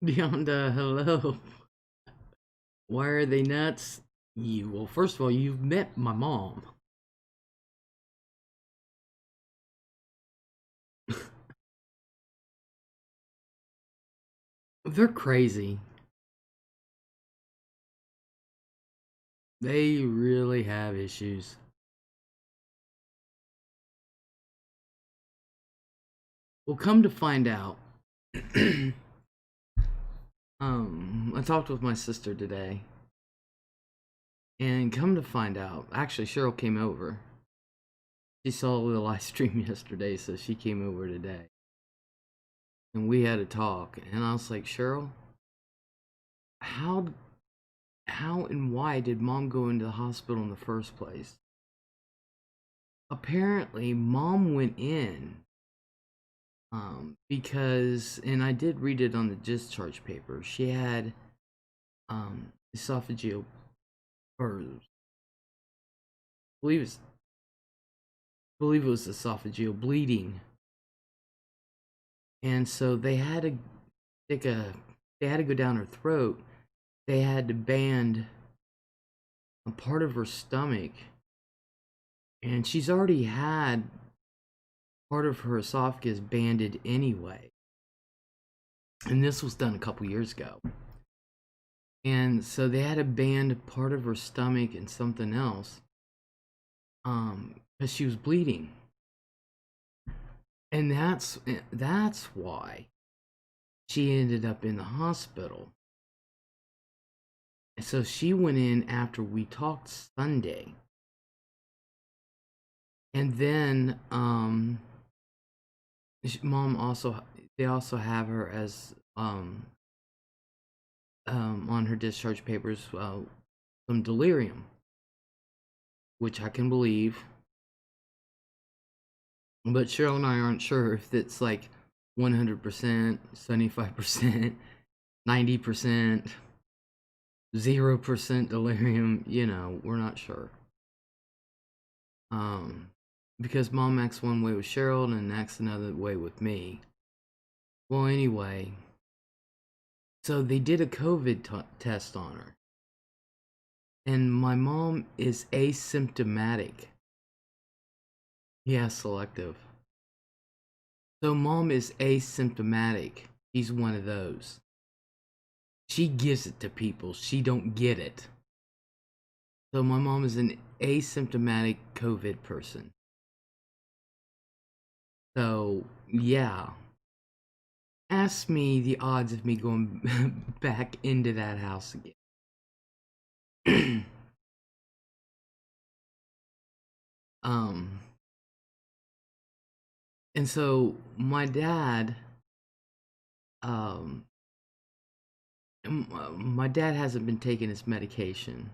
Deonda, hello. Why are they nuts? Well, first of all, you've met my mom. They're crazy. They really have issues. Well, come to find out, I talked with my sister today, and come to find out, actually, Cheryl came over. She saw the live stream yesterday, so she came over today, and we had a talk. And I was like, Cheryl, how, how and why did Mom go into the hospital in the first place? Apparently, Mom went in because, and I did read it on the discharge paper, she had esophageal, or believe it's believe it was esophageal bleeding, and so they had to take a they had to go down her throat. They had to band a part of her stomach, and she's already had part of her esophagus banded anyway. And this was done a couple years ago. And so they had to band part of her stomach and something else, because she was bleeding. And that's why she ended up in the hospital. And so she went in after we talked Sunday. And then Mom also, they also have her as on her discharge papers, some delirium, which I can believe. But Cheryl and I aren't sure if it's like 100%, 75%, 90%, 0% delirium. We're not sure. Because Mom acts one way with Cheryl and acts another way with me. Well, anyway, so they did a COVID test on her. And my mom is asymptomatic. Yeah, selective. So Mom is asymptomatic. She's one of those. She gives it to people. She don't get it. So my mom is an asymptomatic COVID person. So, yeah. Ask me the odds of me going back into that house again. um and so my dad um my dad hasn't been taking his medication.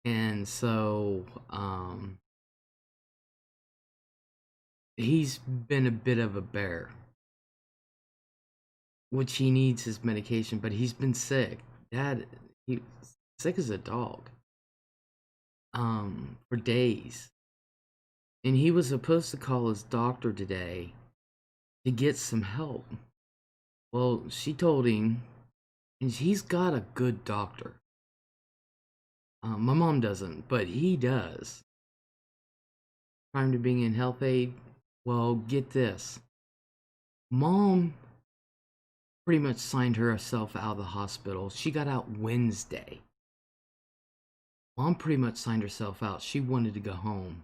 And so he's been a bit of a bear, which he needs his medication, but he's been sick. Dad, he's sick as a dog, for days. And he was supposed to call his doctor today to get some help. Well, she told him, and he's got a good doctor. My mom doesn't, but he does. Prior to being in health aid, well, get this. Mom pretty much signed herself out of the hospital. She got out Wednesday. Mom pretty much signed herself out. She wanted to go home.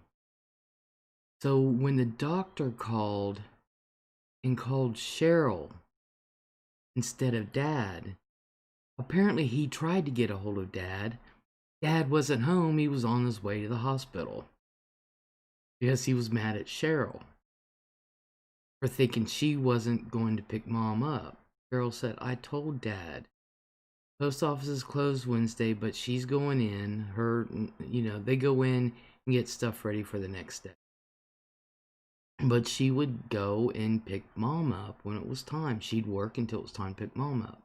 So when the doctor called and called Cheryl instead of Dad, Apparently, he tried to get a hold of Dad. Dad wasn't home. He was on his way to the hospital because he was mad at Cheryl for thinking she wasn't going to pick Mom up. Cheryl said, I told Dad. Post office is closed Wednesday, but she's going in. They go in and get stuff ready for the next day. But she would go and pick Mom up when it was time. She'd work until it was time to pick Mom up.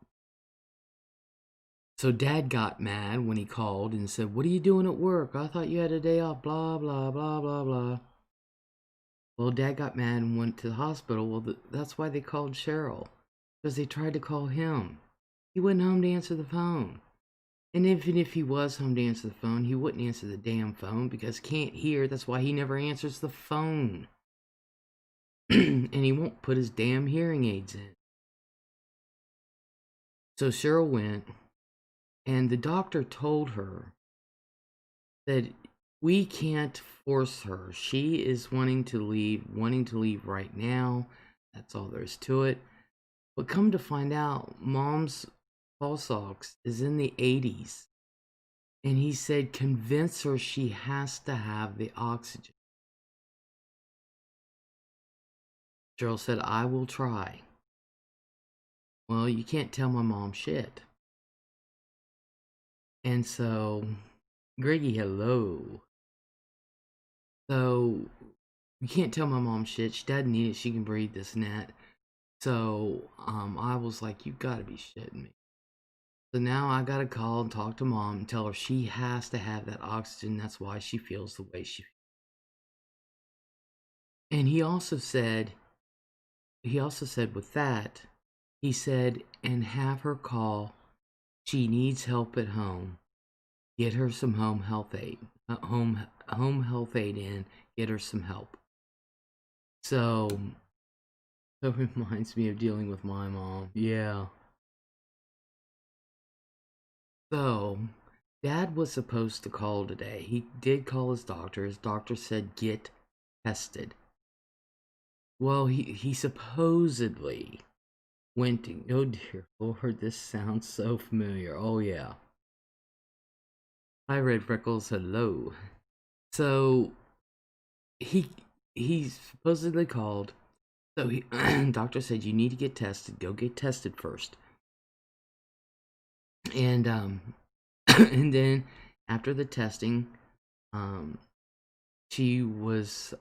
So Dad got mad when he called and said, what are you doing at work? I thought you had a day off, blah, blah, blah, blah, blah. Well, Dad got mad and went to the hospital. Well, that's why they called Cheryl, because they tried to call him. He wasn't home to answer the phone. And even if he was home to answer the phone, he wouldn't answer the damn phone because he can't hear. That's why he never answers the phone. And he won't put his damn hearing aids in. So Cheryl went, and the doctor told her that we can't force her. She is wanting to leave right now. That's all there is to it. But come to find out, Mom's pulse ox is in the 80s. And he said, convince her she has to have the oxygen. Cheryl said, I will try. Well, you can't tell my mom shit. And so, Greggy, hello. So, you can't tell my mom shit. She doesn't need it. She can breathe, this and that. So, I was like, you gotta be shitting me. So now I gotta call and talk to Mom and tell her she has to have that oxygen. That's why she feels the way she feels. And he also said with that, he said, and have her call. She needs help at home. Get her some home health aid. Home health aid in. Get her some help. So it reminds me of dealing with my mom. Yeah. So Dad was supposed to call today. He did call his doctor. His doctor said get tested. Well, he supposedly went to, oh dear Lord, this sounds so familiar. Oh yeah. Hi Red Freckles, hello. So he supposedly called. So he doctor said you need to get tested. Go get tested first. And and then after the testing, she was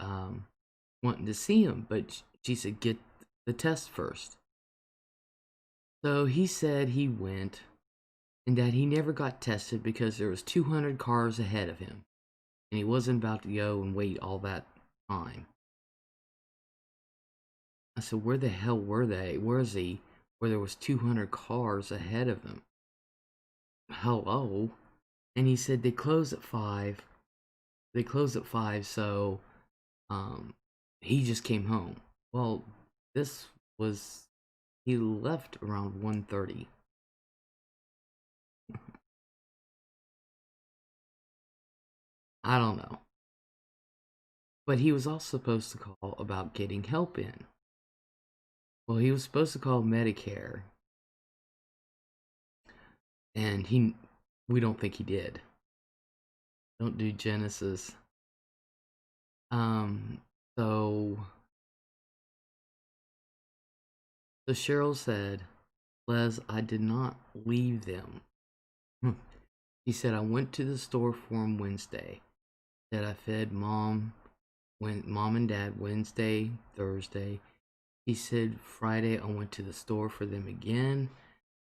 wanting to see him, but she said get the test first. So he said he went, and that he never got tested because there was 200 cars ahead of him, and he wasn't about to go and wait all that time. I said, where the hell were they? Where is he? Where there was 200 cars ahead of him. Hello? And he said they close at 5. They close at 5, so he just came home. Well, he left around 1:30. I don't know. But he was also supposed to call about getting help in. Well, he was supposed to call Medicare. And we don't think he did. Don't do Genesis. So Cheryl said, Les, I did not leave them. She said, I went to the store for him Wednesday. That I fed Mom and Dad Wednesday, Thursday. She said Friday I went to the store for them again.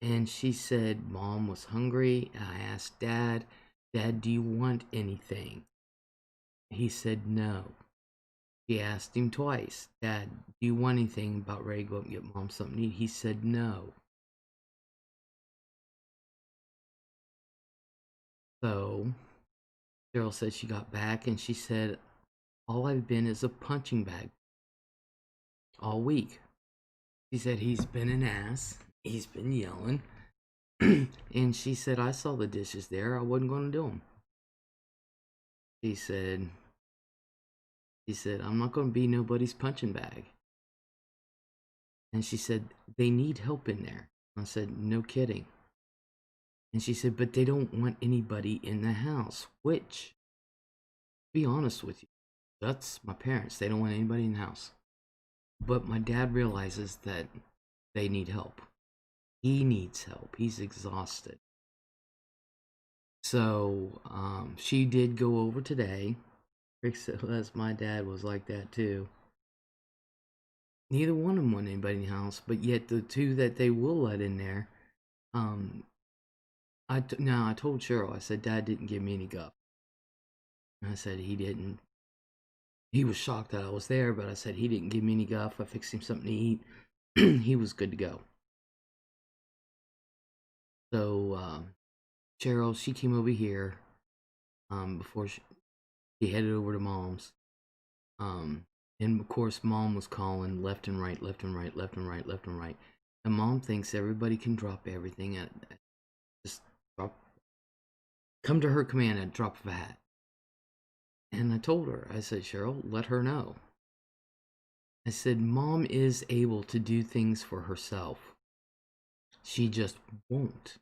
And she said Mom was hungry. And I asked Dad, do you want anything? He said no. She asked him twice, Dad, do you want anything? About ready to go up and get Mom something to eat? He said no. So Cheryl said she got back and she said, all I've been is a punching bag all week. She said he's been an ass. He's been yelling. And she said, I saw the dishes there. I wasn't going to do them. She said, I'm not going to be nobody's punching bag. And she said, they need help in there. I said, no kidding. And she said, but they don't want anybody in the house, which, to be honest with you, that's my parents. They don't want anybody in the house. But my dad realizes that they need help. He needs help. He's exhausted. So she did go over today. Rick says my dad was like that too. Neither one of them want anybody in the house, but yet the two that they will let in there, I told Cheryl, I said, Dad didn't give me any guff. And I said he didn't. He was shocked that I was there, but I said he didn't give me any guff. I fixed him something to eat. He was good to go. So Cheryl, she came over here before she headed over to Mom's. And of course, Mom was calling left and right, left and right, left and right, left and right. And Mom thinks everybody can drop everything at just come to her command at drop of a hat. And I told her, I said, Cheryl, let her know. I said, Mom is able to do things for herself. She just won't.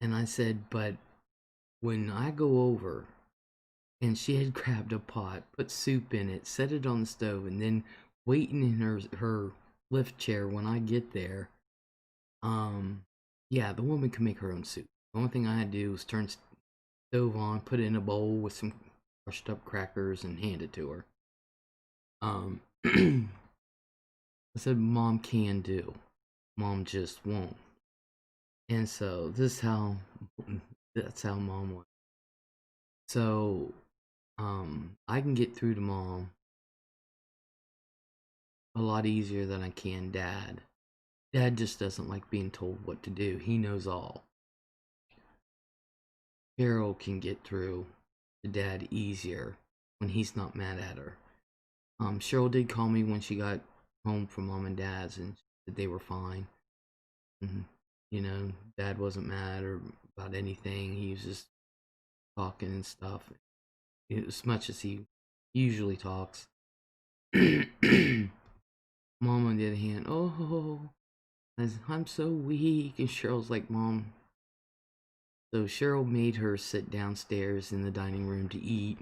And I said, but when I go over, and she had grabbed a pot, put soup in it, set it on the stove, and then waiting in her lift chair when I get there, yeah, the woman can make her own soup. The only thing I had to do was turn the stove on, put it in a bowl with some crushed up crackers, and hand it to her. I said, Mom can do. Mom just won't. And so that's how Mom was. So I can get through to Mom a lot easier than I can Dad. Dad just doesn't like being told what to do. He knows all. Carol can get through to Dad easier when he's not mad at her. Cheryl did call me when she got home from Mom and Dad's and said they were fine. And, you know, Dad wasn't mad or about anything. He was just talking and stuff, as much as he usually talks. Mom, on the other hand, oh, I'm so weak. And Cheryl's like, Mom. So Cheryl made her sit downstairs in the dining room to eat.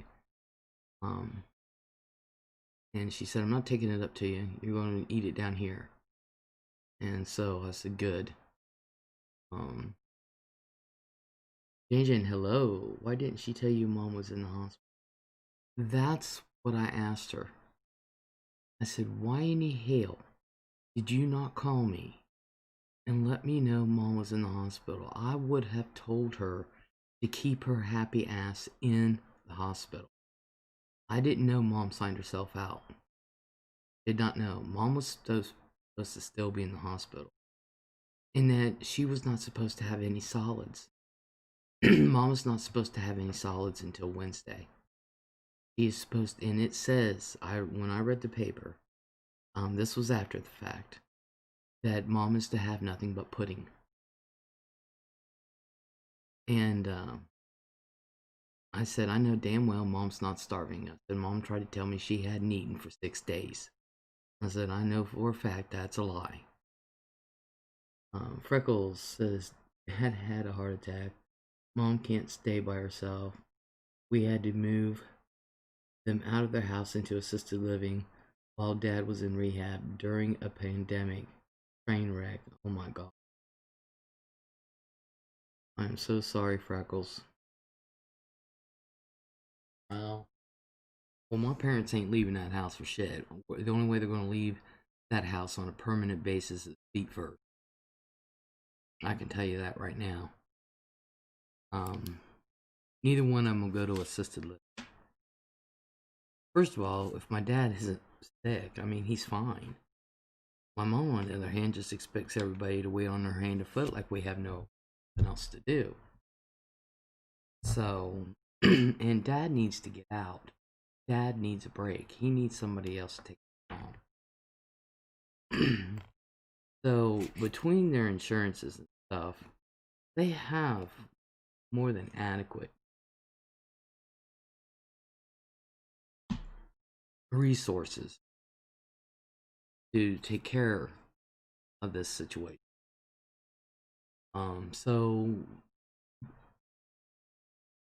And she said, I'm not taking it up to you. You're going to eat it down here. And so I said, good. Jane, hello. Why didn't she tell you Mom was in the hospital? That's what I asked her. I said, why in the hell did you not call me and let me know Mom was in the hospital? I would have told her to keep her happy ass in the hospital. I didn't know Mom signed herself out. Did not know. Mom was supposed to still be in the hospital. And that she was not supposed to have any solids. Mom was not supposed to have any solids until Wednesday. She is supposed to, and it says, when I read the paper, this was after the fact, that Mom is to have nothing but pudding. And I said, I know damn well Mom's not starving. I said, Mom tried to tell me she hadn't eaten for 6 days. I said, I know for a fact that's a lie. Freckles says, Dad had a heart attack. Mom can't stay by herself. We had to move them out of their house into assisted living while Dad was in rehab during a pandemic. Train wreck. Oh my God. I'm so sorry, Freckles. Well, my parents ain't leaving that house for shit. The only way they're going to leave that house on a permanent basis is feet first. I can tell you that right now. Neither one of them will go to assisted living. First of all, if my dad isn't sick, I mean, he's fine. My mom, on the other hand, just expects everybody to wait on her hand or foot like we have nothing else to do. So, and Dad needs to get out. Dad needs a break. He needs somebody else to take him home. So, between their insurances and stuff, they have more than adequate resources to take care of this situation. So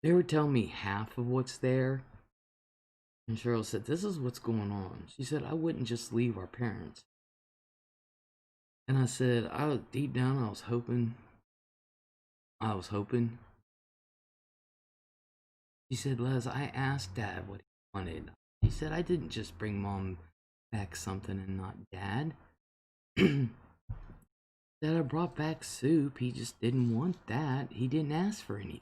they were telling me half of what's there, and Cheryl said, "This is what's going on." She said, "I wouldn't just leave our parents." And I said, "I deep down, I was hoping." She said, "Les, I asked Dad what he wanted." He said, "I didn't just bring Mom back something and not Dad." That I brought back soup. He just didn't want that. He didn't ask for anything.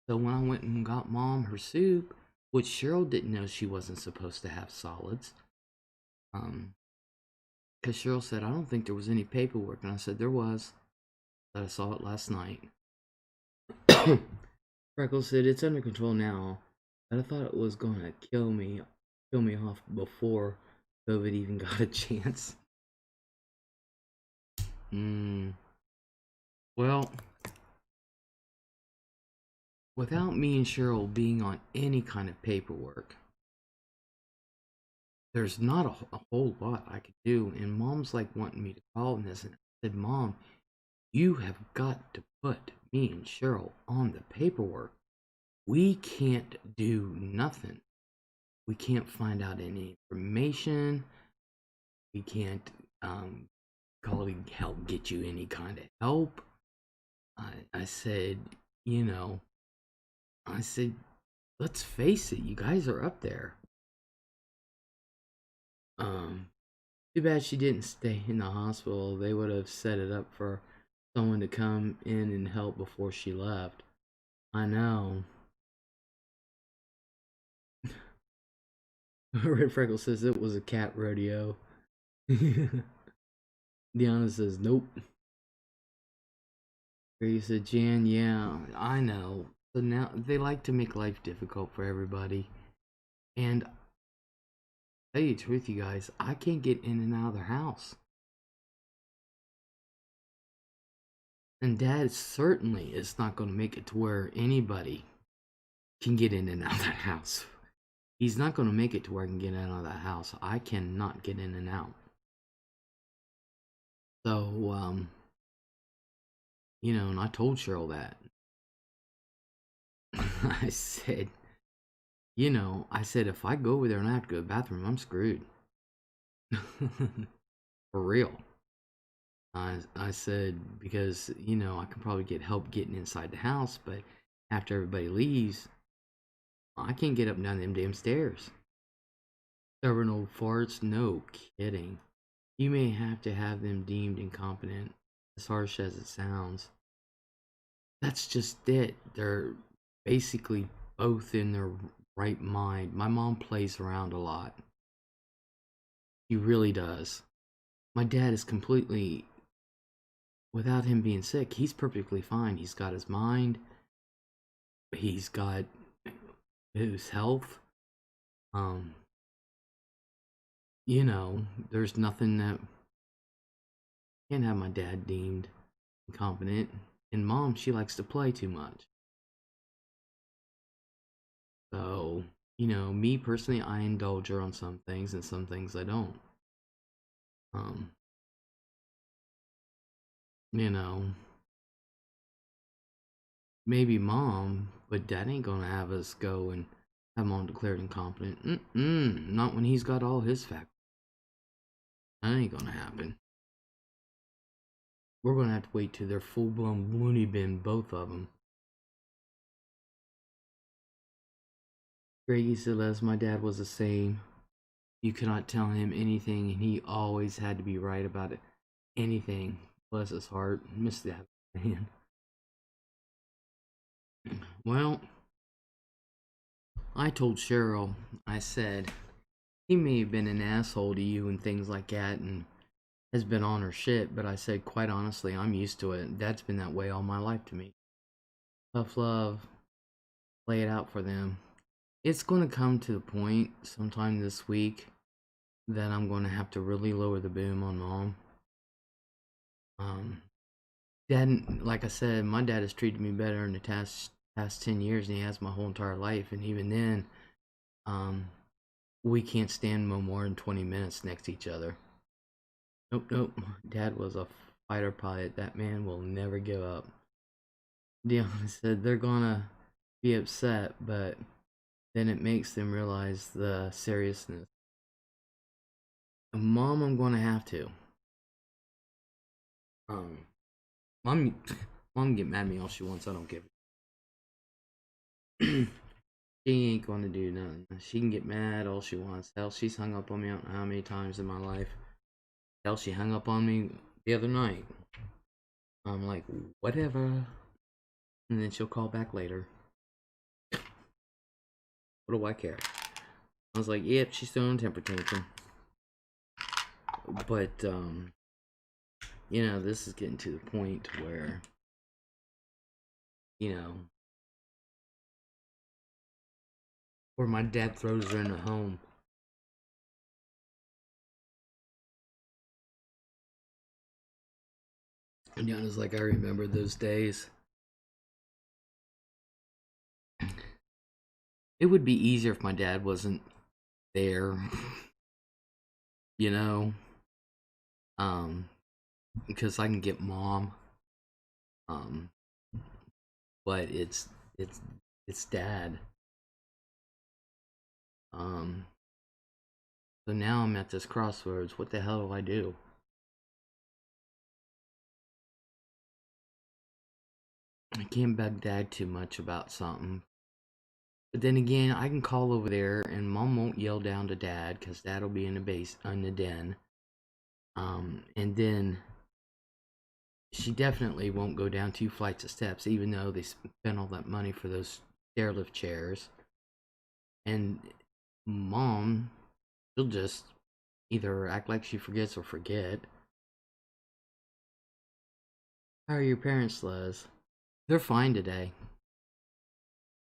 So when I went and got Mom her soup, which Cheryl didn't know she wasn't supposed to have solids, um, because Cheryl said, "I don't think there was any paperwork," and I said there was. That I saw it last night. Freckles said it's under control now, but I thought it was gonna kill me off before COVID even got a chance. Well, without me and Cheryl being on any kind of paperwork, there's not a whole lot I could do. And Mom's like wanting me to call this, and I said, "Mom, you have got to put me and Cheryl on the paperwork. We can't do nothing. We can't find out any information. We can't call to help get you any kind of help." I said, you know, I said, let's face it, you guys are up there. Too bad she didn't stay in the hospital. They would have set it up for someone to come in and help before she left. I know. Red Freckle says it was a cat rodeo. Deanna says nope. Grady said, "Jan, yeah, I know." So now they like to make life difficult for everybody. And tell you the truth, you guys, I can't get in and out of their house. And Dad certainly is not going to make it to where anybody can get in and out of that house. He's not going to make it to where I can get in and out of that house. I cannot get in and out. So, and I told Cheryl that. I said, if I go over there and I have to go to the bathroom, I'm screwed. For real. I said, because, I can probably get help getting inside the house, but after everybody leaves, I can't get up and down them damn stairs. Stubborn old farts? No kidding. You may have to have them deemed incompetent, as harsh as it sounds. That's just it. They're basically both in their right mind. My mom plays around a lot. He really does. My dad is completely, without him being sick, he's perfectly fine. He's got his mind, he's got his health. There's nothing that can't have my dad deemed incompetent. And Mom, she likes to play too much. So, me personally, I indulge her on some things and some things I don't. Um, you know, maybe Mom, but Dad ain't gonna have us go and have Mom declared incompetent. Not when he's got all his facts. That ain't gonna happen. We're gonna have to wait till they're full-blown loony bin, both of them. Greggy said, "Les, my dad was the same. You cannot tell him anything, and he always had to be right about it. Anything. Bless his heart. Miss that man." Well, I told Cheryl, I said, he may have been an asshole to you and things like that and has been on her shit, but I said, quite honestly, I'm used to it. Dad's been that way all my life to me. Tough love. Lay it out for them. It's going to come to the point sometime this week that I'm going to have to really lower the boom on Mom. Dad, like I said, my dad has treated me better in the past 10 years than he has my whole entire life. And even then, we can't stand no more than 20 minutes next to each other. Nope. Dad was a fighter pilot. That man will never give up. Deanna said they're gonna be upset, but then it makes them realize the seriousness. Mom, I'm gonna have to. Um, mom, mom get mad at me all she wants. I don't give it. She ain't gonna do nothing. She can get mad all she wants. Hell, she's hung up on me I don't know how many times in my life. Hell, she hung up on me the other night. I'm like, whatever. And then she'll call back later. What do I care? I was like, yep, she's throwing a temper tantrum. But, you know, this is getting to the point where, you know, where my dad throws her in the home. And Yana's like, I remember those days. It would be easier if my dad wasn't there, you know, because I can get mom, um, but it's dad, so now I'm at this crossroads. What the hell do I do? I can't bug dad too much about something. But then again, I can call over there and mom won't yell down to dad because dad'll be in the den. And then she definitely won't go down 2 flights of steps, even though they spent all that money for those stairlift chairs. And mom, she'll just either act like she forgets or forget. How are your parents, Les? They're fine today.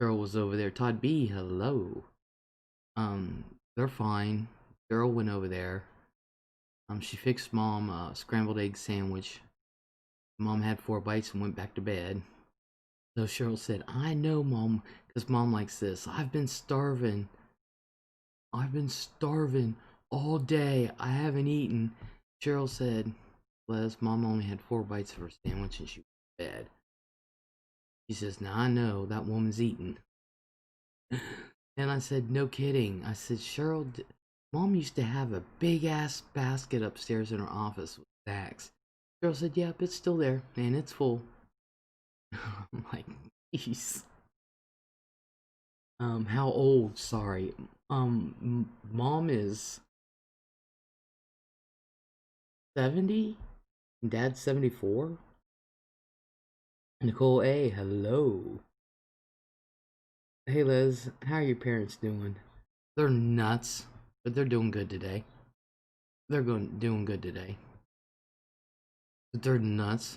Girl was over there. Todd B, hello. They're fine. Girl went over there. She fixed mom a scrambled egg sandwich. Mom had 4 bites and went back to bed. So Cheryl said, I know, Mom, because Mom likes this. I've been starving all day. I haven't eaten. Cheryl said, Les, Mom only had 4 bites of her sandwich and she went to bed. She says, now I know that woman's eating. And I said, no kidding. I said, Cheryl, Mom used to have a big ass basket upstairs in her office with snacks. Cheryl said, yep, it's still there and it's full. I'm like, jeez. How old? Sorry. Mom is 70? Dad's 74? Nicole A, hello. Hey Les, how are your parents doing? They're nuts, but they're doing good today. Doing good today. But they're nuts.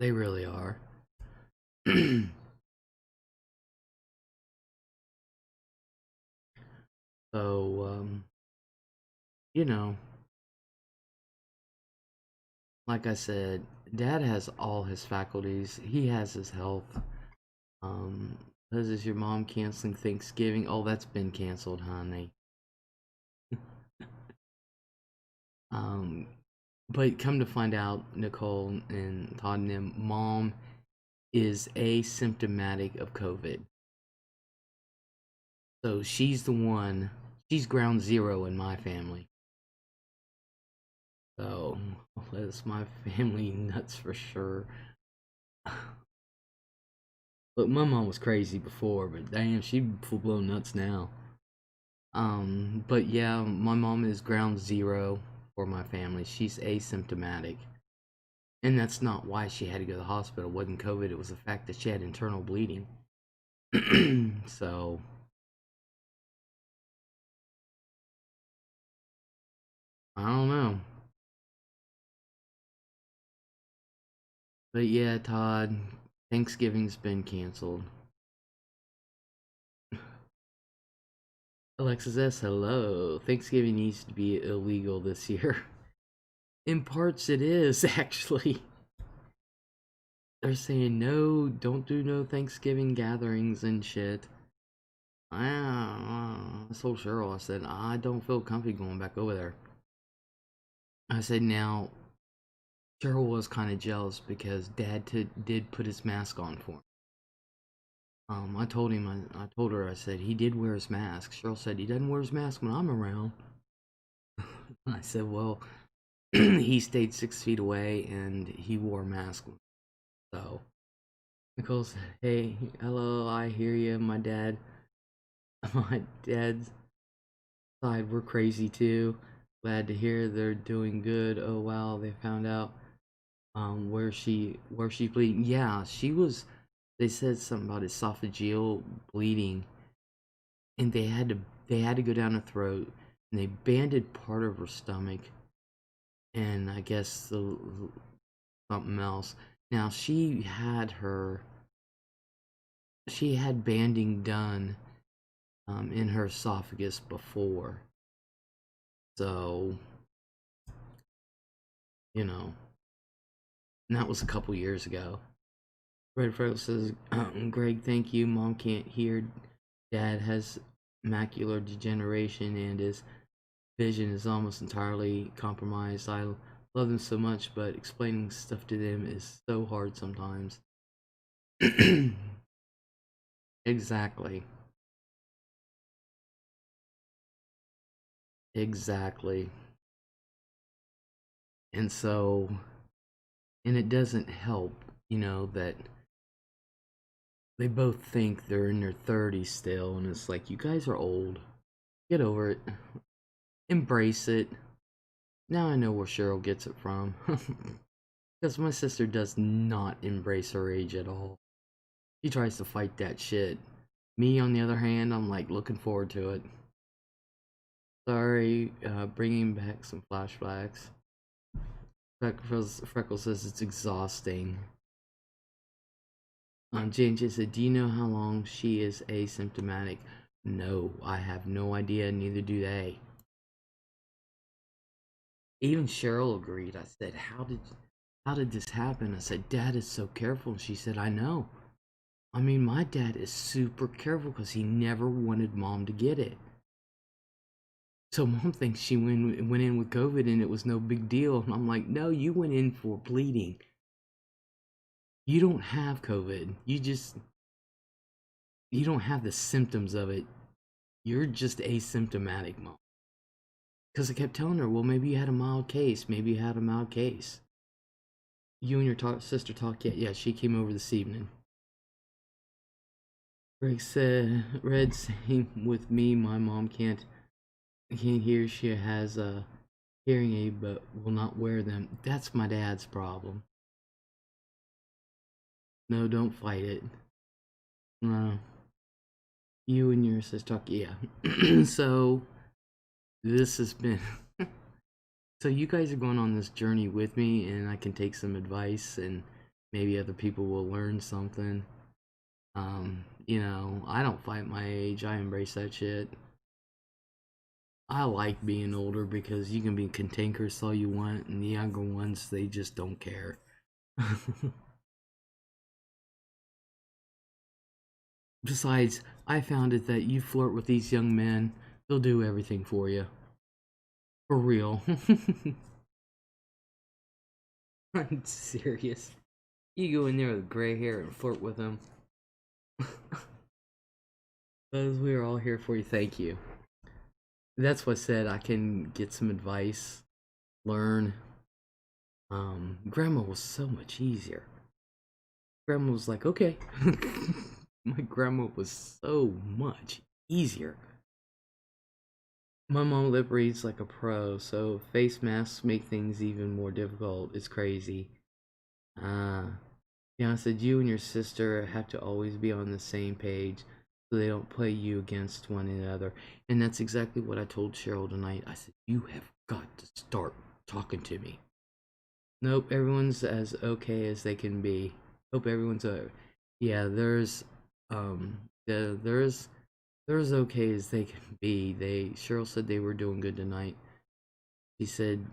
They really are. So, you know, like I said, Dad has all his faculties. He has his health. Um, is your mom canceling Thanksgiving? Oh, that's been canceled, honey. Um, but come to find out, Nicole and Todd and them, mom is asymptomatic of COVID. So she's the one, she's ground zero in my family. So that's my family nuts for sure. But my mom was crazy before, but damn, she full blown nuts now. But yeah, my mom is ground zero for my family. She's asymptomatic. And that's not why she had to go to the hospital. It wasn't COVID, it was the fact that she had internal bleeding. So I don't know. But yeah, Todd, Thanksgiving's been canceled. Alexis S, hello. Thanksgiving needs to be illegal this year. In parts, it is, actually. They're saying no, don't do no Thanksgiving gatherings and shit. I told Cheryl, I said, I don't feel comfy going back over there. I said, now, Cheryl was kind of jealous because Dad did put his mask on for him. I told him, I told her, I said, he did wear his mask. Cheryl said, he doesn't wear his mask when I'm around. I said, well, he stayed 6 feet away and he wore a mask. So, Nicole said, hey, hello, I hear you. My dad's side, we're crazy too. Glad to hear they're doing good. Oh wow, they found out where she's bleeding. Yeah, she was. They said something about esophageal bleeding, and they had to go down her throat, and they banded part of her stomach, and I guess something else. Now she had banding done in her esophagus before, so you know, and that was a couple years ago. Red Freckle says, Greg, thank you. Mom can't hear. Dad has macular degeneration and his vision is almost entirely compromised. I love them so much, but explaining stuff to them is so hard sometimes. Exactly. Exactly. And so, and it doesn't help, that they both think they're in their 30s still, and it's like, you guys are old. Get over it. Embrace it. Now I know where Cheryl gets it from. Because my sister does not embrace her age at all. She tries to fight that shit. Me, on the other hand, I'm like looking forward to it. Sorry, bringing back some flashbacks. Freckles says it's exhausting. Jane just said, do you know how long she is asymptomatic? No, I have no idea, neither do they. Even Cheryl agreed. I said, how did this happen? I said, Dad is so careful. And she said, I know. I mean, my dad is super careful because he never wanted Mom to get it. So Mom thinks she went in with COVID and it was no big deal. And I'm like, no, you went in for bleeding. You don't have COVID. You don't have the symptoms of it. You're just asymptomatic, Mom. Because I kept telling her, well, maybe you had a mild case. Maybe you had a mild case. You and your sister talk yet? Yeah, she came over this evening. Greg said, Red, same with me. My mom can't hear. She has a hearing aid, but will not wear them. That's my dad's problem. No, don't fight it. No. You and your sister talk. Yeah. So, this has been. So, you guys are going on this journey with me, and I can take some advice, and maybe other people will learn something. I don't fight my age. I embrace that shit. I like being older because you can be cantankerous all you want, and the younger ones, they just don't care. Besides, I found it that you flirt with these young men, they'll do everything for you. For real. I'm serious. You go in there with gray hair and flirt with them. Because we are all here for you. Thank you. That's what I said. I can get some advice, learn. Grandma was so much easier. Grandma was like, okay. My grandma was so much easier. My mom lip reads like a pro, so face masks make things even more difficult. It's crazy. Yeah, I said you and your sister have to always be on the same page so they don't play you against one another. And that's exactly what I told Cheryl tonight. I said, you have got to start talking to me. Nope, everyone's as okay as they can be. Hope everyone's yeah, there's okay as they can be. Cheryl said they were doing good tonight. She said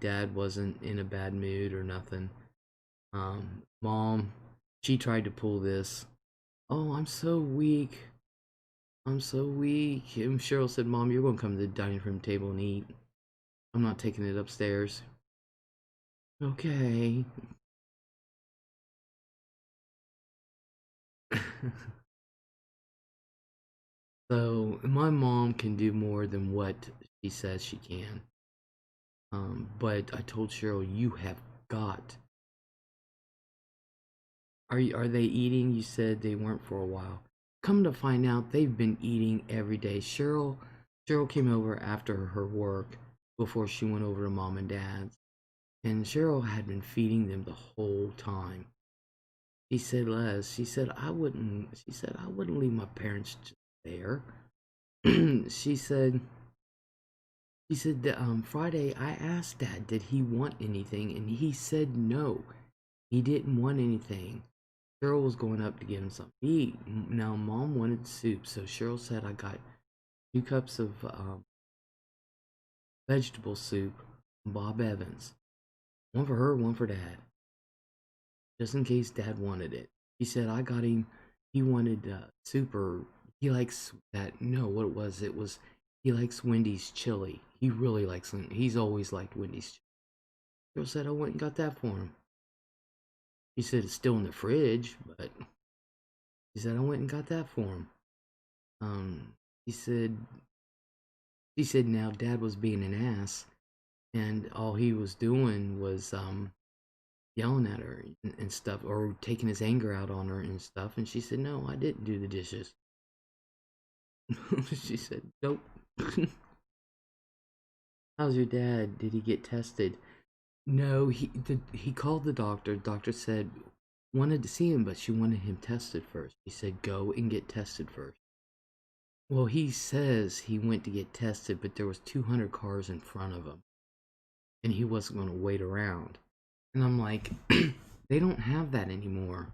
Dad wasn't in a bad mood or nothing. Mom, she tried to pull this. Oh, I'm so weak. I'm so weak. And Cheryl said, Mom, you're going to come to the dining room table and eat. I'm not taking it upstairs. Okay. So, my mom can do more than what she says she can. But I told Cheryl, you have got. Are they eating? You said they weren't for a while. Come to find out, they've been eating every day. Cheryl came over after her work before she went over to mom and dad's, and Cheryl had been feeding them the whole time. She said, Les, she said I wouldn't leave my parents just there. she said that Friday I asked Dad did he want anything, and he said no, he didn't want anything. Cheryl was going up to get him something to eat. Now Mom wanted soup, so Cheryl said I got 2 cups of vegetable soup from Bob Evans, one for her, one for Dad, just in case Dad wanted it. He said I got him. He wanted soup, or he likes that. No, what it was he likes Wendy's chili. He really likes it. He's always liked Wendy's. Cheryl said I went and got that for him. He said it's still in the fridge, but he said I went and got that for him. Um, he said She said now Dad was being an ass, and all he was doing was yelling at her and stuff, or taking his anger out on her and stuff. And she said, "No, I didn't do the dishes." She said, "Nope." How's your dad? Did he get tested? No, he called the doctor. Doctor said wanted to see him, but she wanted him tested first. He said, "Go and get tested first." Well, he says he went to get tested, but there was 200 cars in front of him, and he wasn't going to wait around. And I'm like, they don't have that anymore.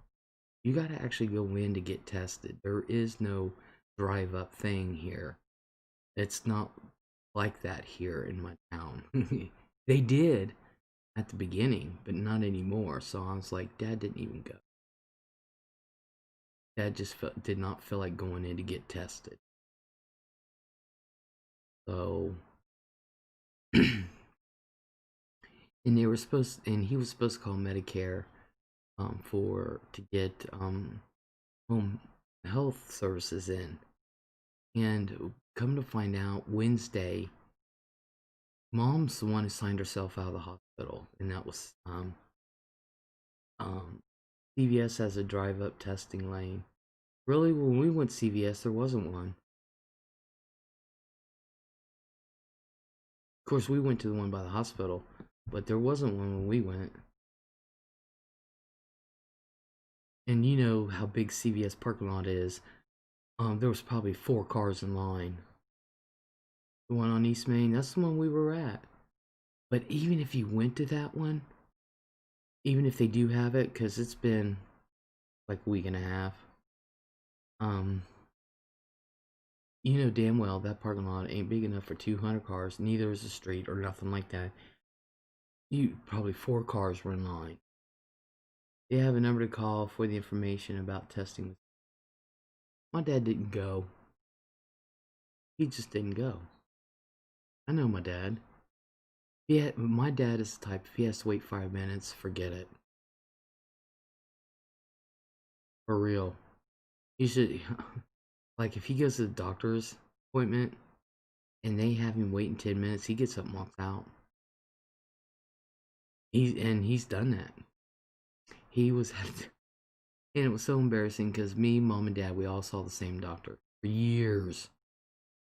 You got to actually go in to get tested. There is no drive up thing here. It's not like that here in my town. They did at the beginning, but not anymore. So I was like, Dad didn't even go. Dad just did not feel like going in to get tested. So, and he was supposed to call Medicare to get home health services in. And come to find out, Wednesday, Mom's the one who signed herself out of the hospital, and that was um, CVS has a drive-up testing lane. Really, when we went to CVS, there wasn't one. Of course, we went to the one by the hospital, but there wasn't one when we went. And you know how big CVS parking lot is. There was probably 4 cars in line. The one on East Main, that's the one we were at. But even if you went to that one, even if they do have it, because it's been like a week and a half, um, you know damn well that parking lot ain't big enough for 200 cars. Neither is the street or nothing like that. You probably 4 cars were in line. They have a number to call for the information about testing. My dad didn't go. He just didn't go. I know my dad. Yeah, my dad is the type, if he has to wait 5 minutes, forget it. For real. You should, like, if he goes to the doctor's appointment and they have him waiting 10 minutes, he gets up and walks out. He's done that. He was, and it was so embarrassing because me, mom, and dad, we all saw the same doctor for years.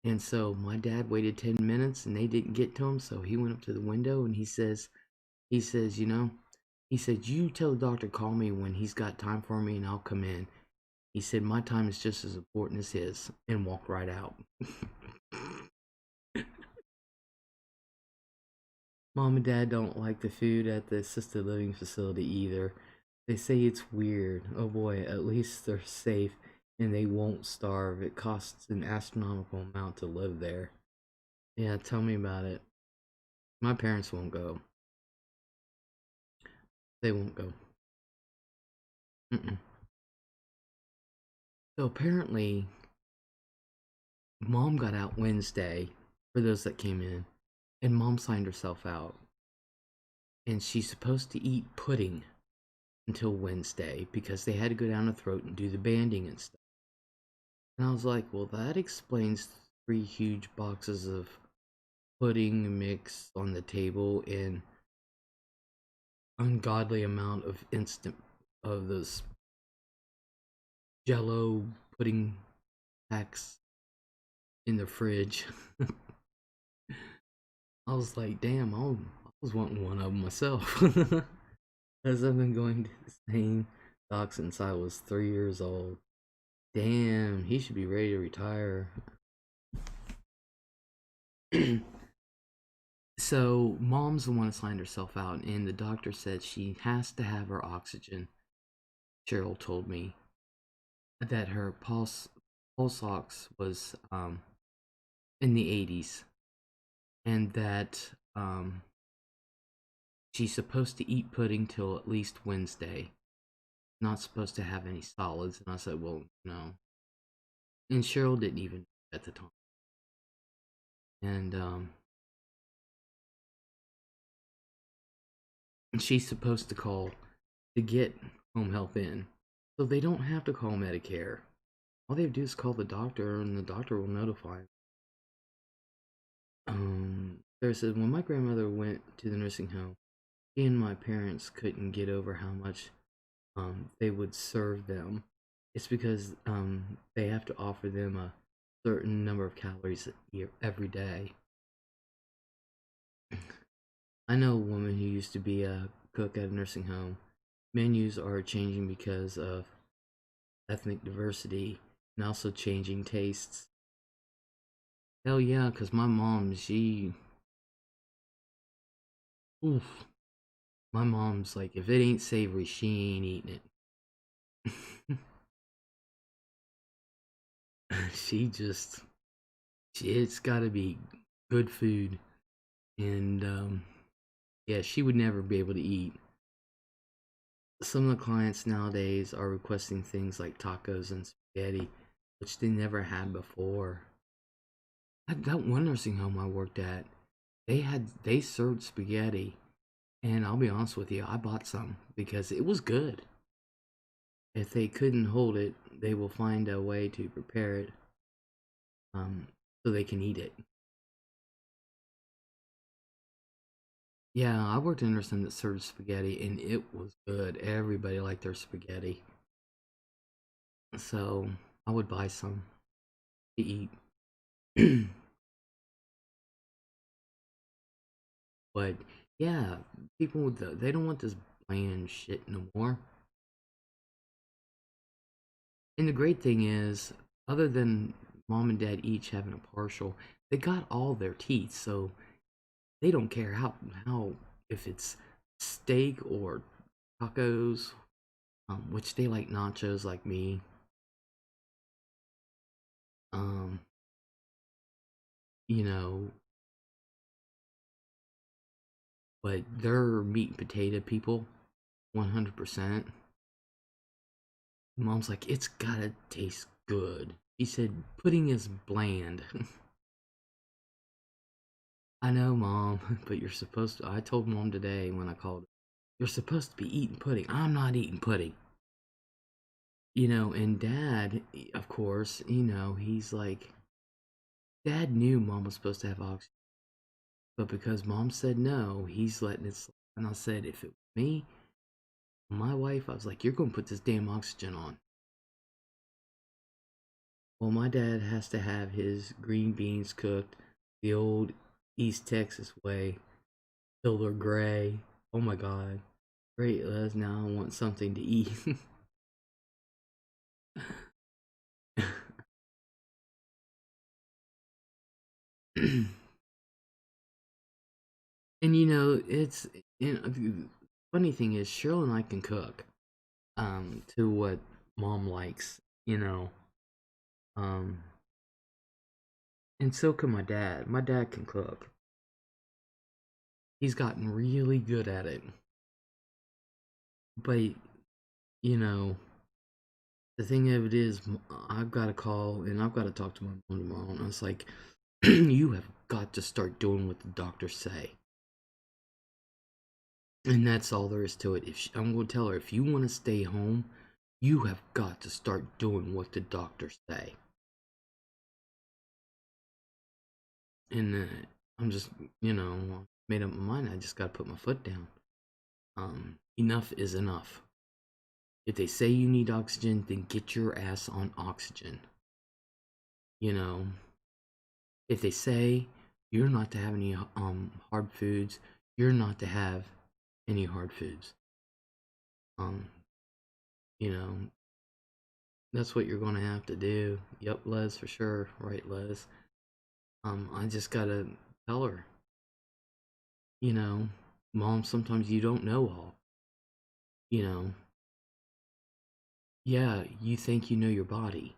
And so my dad waited 10 minutes and they didn't get to him, so he went up to the window and he says, you know, he said, you tell the doctor call me when he's got time for me and I'll come in. He said, my time is just as important as his, and walked right out. Mom and dad don't like the food at the assisted living facility either. They say it's weird. Oh boy, at least they're safe and they won't starve. It costs an astronomical amount to live there. Yeah, tell me about it. My parents won't go. They won't go. Mm-mm. So apparently, Mom got out Wednesday for those that came in, and Mom signed herself out. And she's supposed to eat pudding until Wednesday because they had to go down the throat and do the banding and stuff. And I was like, well, that explains 3 huge boxes of pudding mix on the table and ungodly amount of instant of those Jello pudding packs in the fridge. I was like, damn, I was wanting one of them myself. As I've been going to the same doc since I was 3 years old. Damn, he should be ready to retire. So, mom's the one that signed herself out, and the doctor said she has to have her oxygen. Cheryl told me that her pulse ox was in the 80s, and that she's supposed to eat pudding till at least Wednesday. Not supposed to have any solids. And I said, well, no. And Cheryl didn't even at the time. And she's supposed to call to get home health in. So they don't have to call Medicare. All they have to do is call the doctor, and the doctor will notify them. Sarah said, when my grandmother went to the nursing home, she and my parents couldn't get over how much they would serve them. It's because they have to offer them a certain number of calories every day. I know a woman who used to be a cook at a nursing home. Menus are changing because of ethnic diversity and also changing tastes. Hell yeah, because my mom, oof. My mom's like, if it ain't savory, she ain't eating it. It's gotta be good food. And yeah, she would never be able to eat. Some of the clients nowadays are requesting things like tacos and spaghetti, which they never had before. That one nursing home I worked at, they served spaghetti, and I'll be honest with you, I bought some because it was good. If they couldn't hold it, they will find a way to prepare it, so they can eat it. Yeah, I worked in a nursing home that served spaghetti, and it was good. Everybody liked their spaghetti, so I would buy some to eat. But yeah, people they don't want this bland shit no more. And the great thing is, other than mom and dad each having a partial, they got all their teeth, so they don't care how if it's steak or tacos, which they like nachos like me. Um, you know, but they're meat and potato people, 100%. Mom's like, it's gotta taste good. He said, pudding is bland. I know, Mom, but you're supposed to. I told Mom today when I called, you're supposed to be eating pudding. I'm not eating pudding. And Dad, of course, he's like, Dad knew Mom was supposed to have oxygen, but because Mom said no, he's letting it slide. And I said, if it was me, my wife, I was like, you're going to put this damn oxygen on. Well, my dad has to have his green beans cooked the old East Texas way till they're gray. Oh my god. Great, Les, now I want something to eat. And it's the funny thing is Cheryl and I can cook to what mom likes, um and so can my dad. My dad can cook. He's gotten really good at it. But you know The thing of it is, I've got to call and I've got to talk to my mom tomorrow. And I was like, you have got to start doing what the doctors say. And that's all there is to it. I'm going to tell her, if you want to stay home, you have got to start doing what the doctors say. And I'm just, made up my mind. I just got to put my foot down. Enough is enough. If they say you need oxygen, then get your ass on oxygen. If they say you're not to have any hard foods, you're not to have any hard foods. You know, that's what you're gonna have to do. Yep, Les, for sure. Right, Les. I just gotta tell her, you know, Mom, sometimes you don't know all. You know, yeah, you think you know your body.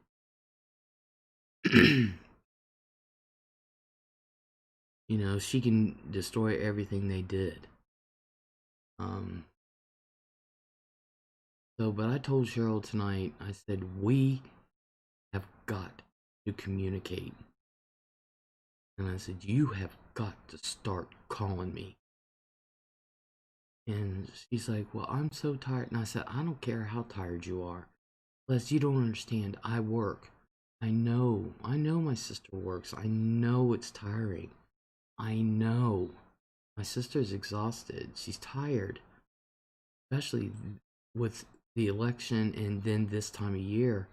She can destroy everything they did. But I told Cheryl tonight, I said, we have got to communicate. And I said, you have got to start calling me. And she's like, well, I'm so tired. And I said, I don't care how tired you are. Les, you don't understand. I work. I know my sister works. I know it's tiring. I know. My sister's exhausted. She's tired. Especially with the election and then this time of year.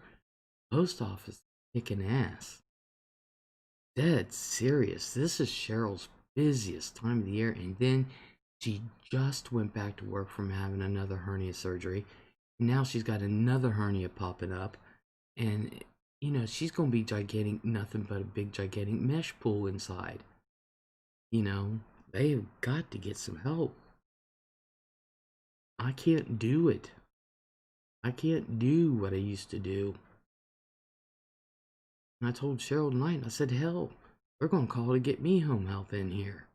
Post office kicking ass. Dead serious. This is Cheryl's busiest time of the year, and then she just went back to work from having another hernia surgery. And now she's got another hernia popping up, and she's gonna be gigantic, nothing but a big gigantic mesh pool inside. They've got to get some help. I can't do it. I can't do what I used to do. And I told Cheryl tonight, I said, hell, they're gonna call to get me home health in here.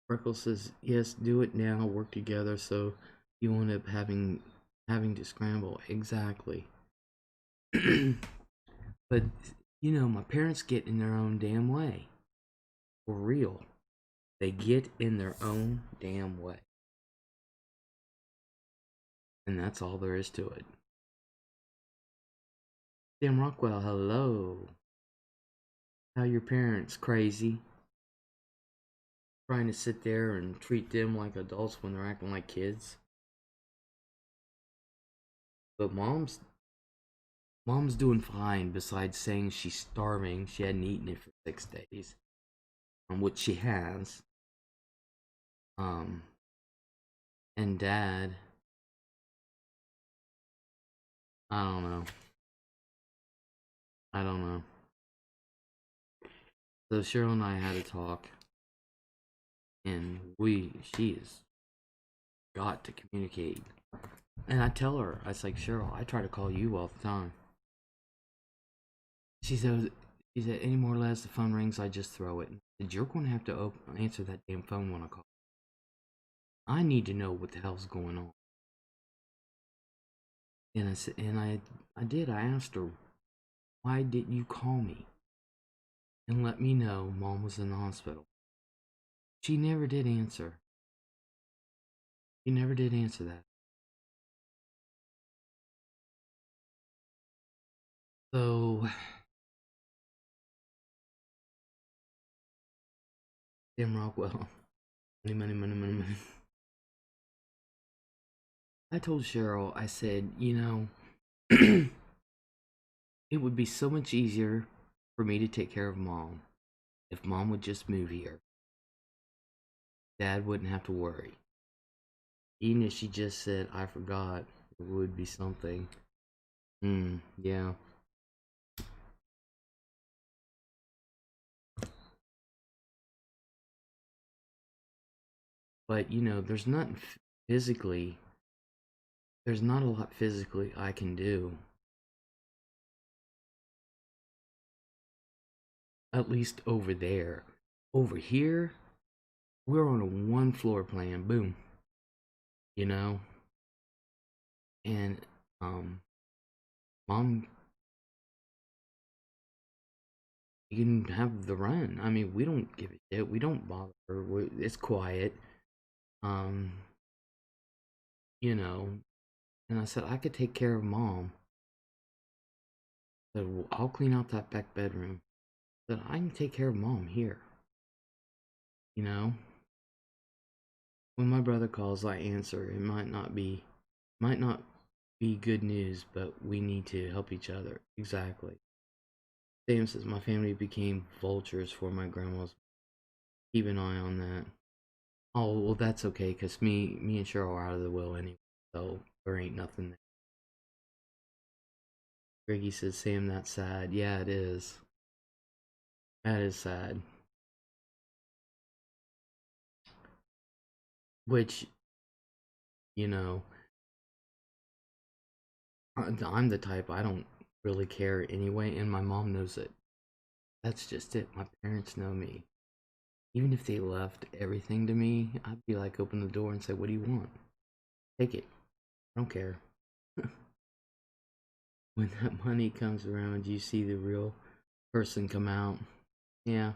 Freckles says, yes, do it now, work together, so you end up having to scramble. Exactly. But, my parents get in their own damn way. For real. They get in their own damn way. And that's all there is to it. Sam Rockwell, hello. How your parents? Crazy? Trying to sit there and treat them like adults when they're acting like kids? But mom's doing fine, besides saying she's starving. She hadn't eaten it for 6 days. Which she has. And Dad, I don't know. So Cheryl and I had a talk, and she has got to communicate. And I tell her, I was like, Cheryl, I try to call you all the time. She said, any more or less, the phone rings, I just throw it. I said, you're going to have to answer that damn phone when I call. I need to know what the hell's going on. And I said, and I did. I asked her, why didn't you call me and let me know Mom was in the hospital? She never did answer. She never did answer that. So, Tim Rockwell, money. I told Cheryl, I said, it would be so much easier for me to take care of Mom if Mom would just move here. Dad wouldn't have to worry. Even if she just said, I forgot, it would be something. Yeah. But, there's nothing physically, there's not a lot physically I can do. At least over there. Over here, we're on a 1 floor plan. Boom. And Um, Mom, you can have the run. I mean, we don't give a shit. We don't bother her. It's quiet. Um, you know. And I said I could take care of Mom. I said, well, I'll clean out that back bedroom. I said I can take care of Mom here. You know. When my brother calls, I answer. It might not be good news, but we need to help each other. Exactly. Sam says my family became vultures for my grandma's. Keep an eye on that. Oh well, that's okay, cause me and Cheryl are out of the will anyway, so there ain't nothing there. Greggy says, Sam, that's sad. Yeah, it is. That is sad. Which, you know, I'm the type I don't really care anyway, and my mom knows it. That's just it. My parents know me. Even if they left everything to me, I'd be like, open the door and say, what do you want? Take it. I don't care. When that money comes around, you see the real person come out. Yeah,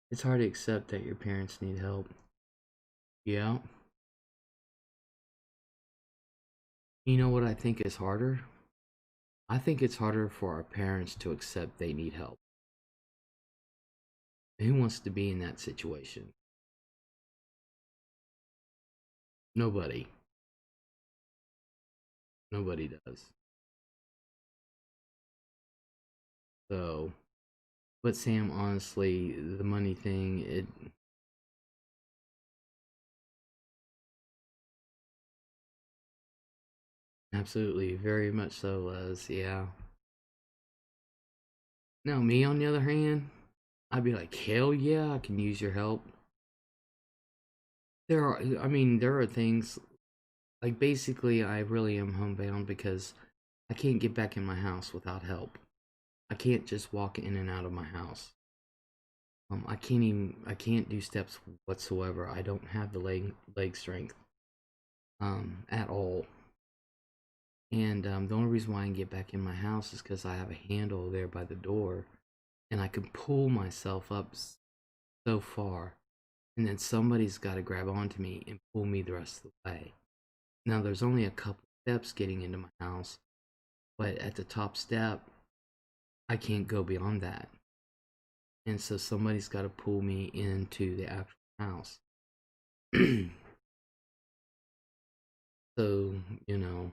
it's hard to accept that your parents need help. Yeah. You know what I think is harder? I think it's harder for our parents to accept they need help. Who wants to be in that situation? Nobody. Nobody does. So, but Sam, honestly, the money thing, it absolutely, very much so, Les. Yeah. Now, me on the other hand, I'd be like, hell yeah, I can use your help. There are things like basically, I really am homebound because I can't get back in my house without help. I can't just walk in and out of my house. I can't do steps whatsoever. I don't have the leg strength at all. And the only reason why I can get back in my house is because I have a handle there by the door, and I can pull myself up so far, and then somebody's got to grab onto me and pull me the rest of the way. Now there's only a couple steps getting into my house, but at the top step, I can't go beyond that, and so somebody's got to pull me into the actual house. So you know,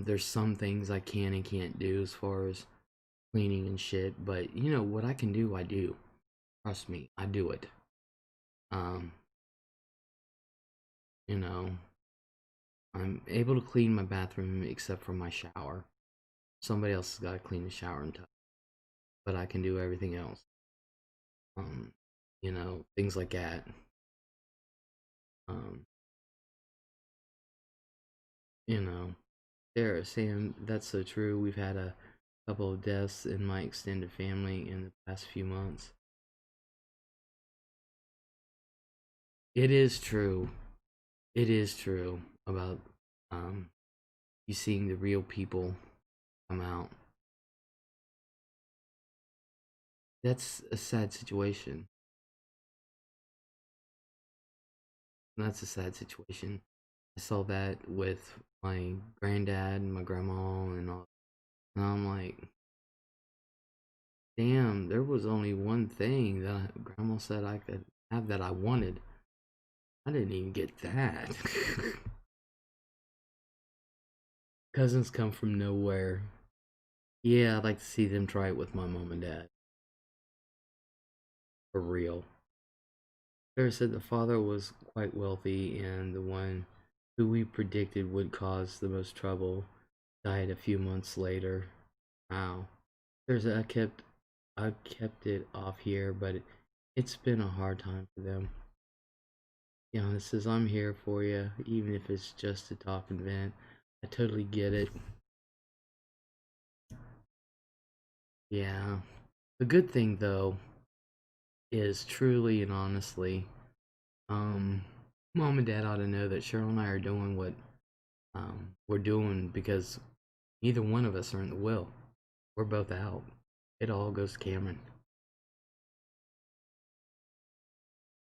there's some things I can and can't do as far as cleaning and shit, but you know what I can do, I do. Trust me, I do it. Um, you know, I'm able to clean my bathroom except for my shower. Somebody else has got to clean the shower and tub, but I can do everything else. Um, you know, things like that. Um, you know, Sarah, Sam, that's so true. We've had a couple of deaths in my extended family in the past few months. It is true. It is true about um, you seeing the real people come out. That's a sad situation. That's a sad situation. I saw that with my granddad and my grandma and all. And I'm like, damn, there was only one thing that grandma said I could have that I wanted. I didn't even get that. Cousins come from nowhere. Yeah, I'd like to see them try it with my mom and dad. For real. Sarah said the father was quite wealthy, and the one who we predicted would cause the most trouble died a few months later. Wow. There's I kept it off here, but it's been a hard time for them. Yana says I'm here for you, even if it's just to talk and vent. I totally get it. Yeah. The good thing though is truly and honestly, um, mom and dad ought to know that Cheryl and I are doing what we're doing because Neither one of us are in the will. We're both out. It all goes to Cameron.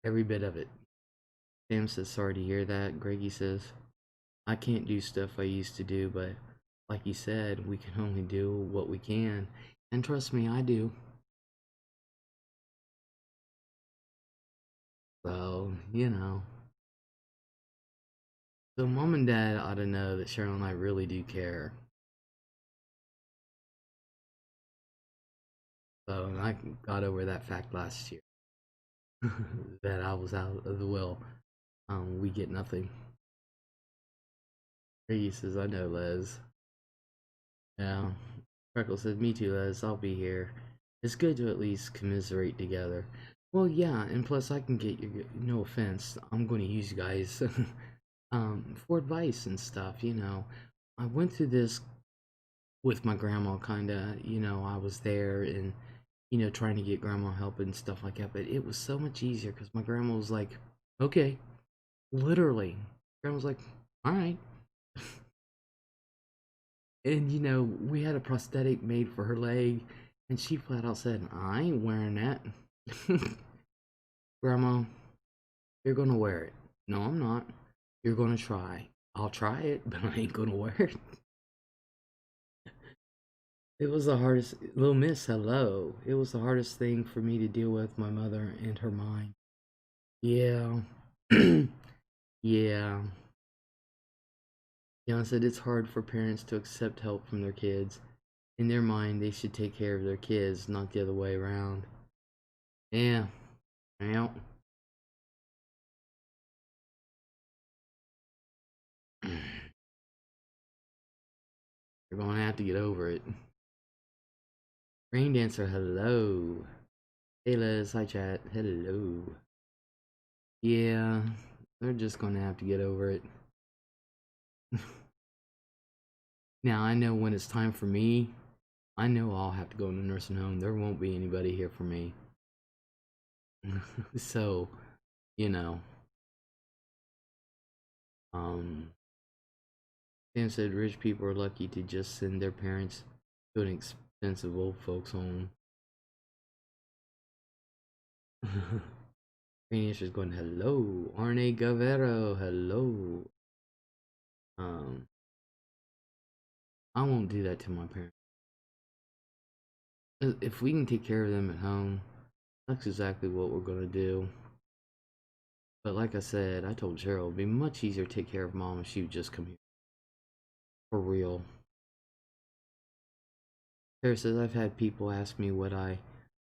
Every bit of it. Sam says, sorry to hear that. Greggy says, I can't do stuff I used to do, but like you said, we can only do what we can. And trust me, I do. So, you know. So mom and dad ought to know that Cheryl and I really do care. So I got over that fact last year. That I was out of the will. We get nothing. He says, I know, Les. Yeah. Freckles says, me too, Les. I'll be here. It's good to at least commiserate together. Well, yeah, and plus I can get you, no offense, I'm going to use you guys for advice and stuff, you know. I went through this with my grandma, kind of, you know, I was there and, you know, trying to get grandma help and stuff like that, but it was so much easier because my grandma was like, okay, literally. Grandma was like, all right. And, you know, we had a prosthetic made for her leg, and she flat out said, I ain't wearing that. Grandma, you're gonna wear it. No, I'm not. You're gonna try. I'll try it, but I ain't gonna wear it. It was the hardest, little miss, hello. It was the hardest thing for me to deal with, my mother and her mind. Yeah. Yeah. Jan said it's hard for parents to accept help from their kids. In their mind, they should take care of their kids, not the other way around. Yeah. Well. You're gonna have to get over it. Rain Dancer, hello. Hey Les, hi chat, hello. Yeah, they're just gonna have to get over it. Now I know when it's time for me, I know I'll have to go in a nursing home. There won't be anybody here for me. So, you know. Sam said rich people are lucky to just send their parents to an expensive old folks home. Rainish is going, hello. Arne Gavero, hello. I won't do that to my parents. If we can take care of them at home, that's exactly what we're gonna do. But like I said, I told Cheryl it'd be much easier to take care of mom if she would just come here. For real. Sarah says, I've had people ask me what I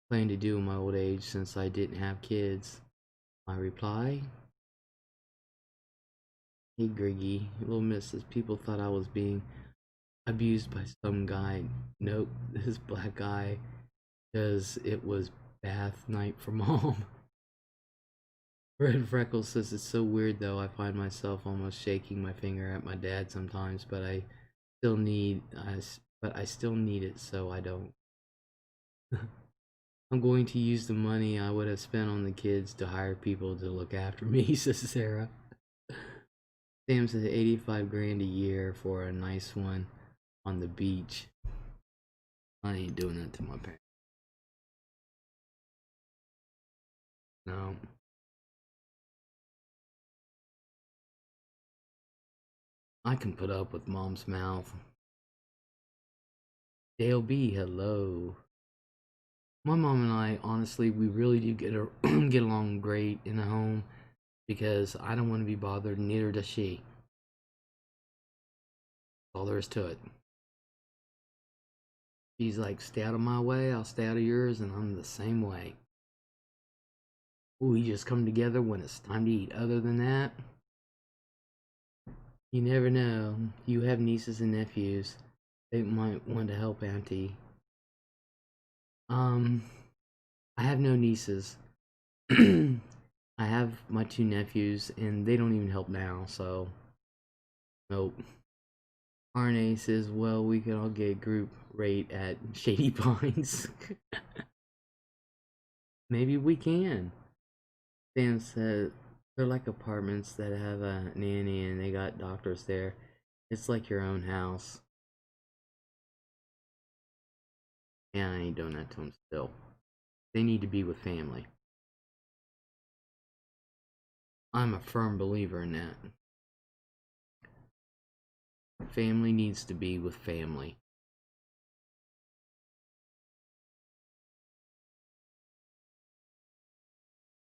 plan to do in my old age since I didn't have kids. My reply? Hey Griggy, little missus, people thought I was being abused by some guy. Nope, this black guy, because it was bath night for mom. Red Freckles says it's so weird though. I find myself almost shaking my finger at my dad sometimes, but still need I still need it, so I don't. I'm going to use the money I would have spent on the kids to hire people to look after me, says Sarah. Sam says 85 grand a year for a nice one on the beach. I ain't doing that to my parents. No. I can put up with mom's mouth. Dale B, hello. My mom and I, honestly, we really do get along great in the home because I don't want to be bothered, neither does she. All there is to it. She's like, stay out of my way, I'll stay out of yours, and I'm the same way. We just come together when it's time to eat. Other than that, you never know. You have nieces and nephews. They might want to help Auntie. I have no nieces. I have my two nephews, and they don't even help now, so nope. RNA says, well, we can all get a group rate at Shady Pines. Maybe we can. Sam said, they're like apartments that have a nanny and they got doctors there. It's like your own house. And I ain't doing that to them still. They need to be with family. I'm a firm believer in that. Family needs to be with family.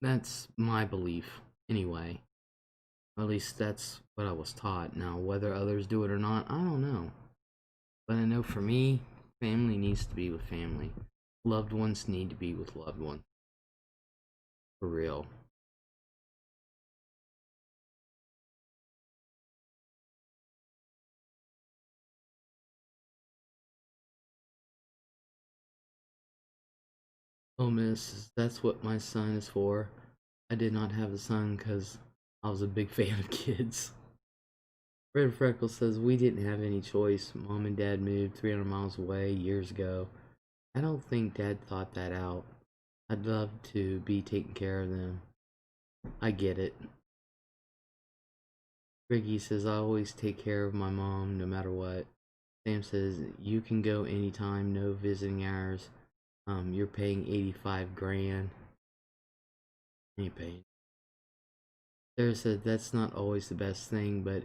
That's my belief, anyway. At least that's what I was taught. Now, whether others do it or not, I don't know. But I know for me, family needs to be with family. Loved ones need to be with loved ones. For real. Oh, miss, that's what my son is for. I did not have a son because I was a big fan of kids. Red Freckle says we didn't have any choice. Mom and Dad moved 300 miles away years ago. I don't think Dad thought that out. I'd love to be taking care of them. I get it. Ricky says I always take care of my mom no matter what. Sam says you can go anytime, no visiting hours. You're paying 85 grand. Ain't paying. Sarah said that's not always the best thing, but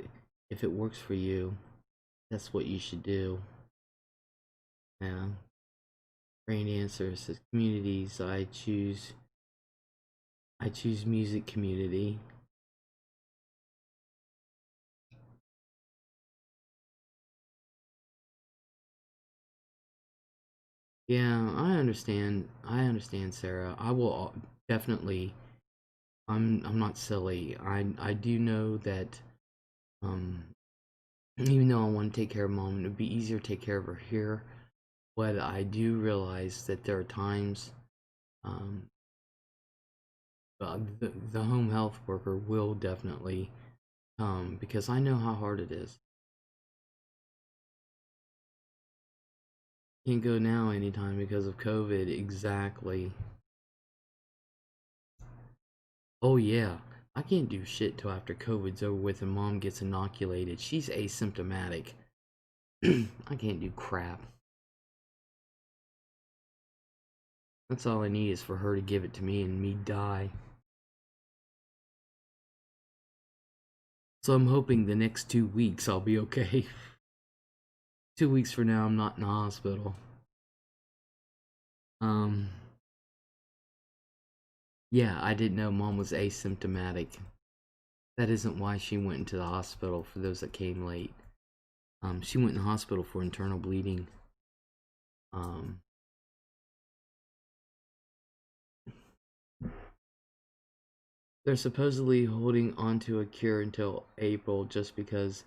if it works for you, that's what you should do. Yeah. Brain answer says communities. I choose music community. Yeah, I understand, Sarah. I will definitely. I'm not silly. I do know that. Um, even though I want to take care of mom, it'd be easier to take care of her here. But I do realize that there are times, um, the home health worker will definitely come because I know how hard it is. Can't go now anytime because of COVID. Exactly. Oh yeah. I can't do shit till after COVID's over with and mom gets inoculated. She's asymptomatic. I can't do crap. That's all I need is for her to give it to me and me die. So I'm hoping the next 2 weeks I'll be okay. 2 weeks from now I'm not in the hospital. Um, yeah, I didn't know mom was asymptomatic. That isn't why she went into the hospital for those that came late. She went in the hospital for internal bleeding. Um, they're supposedly holding onto a cure until April just because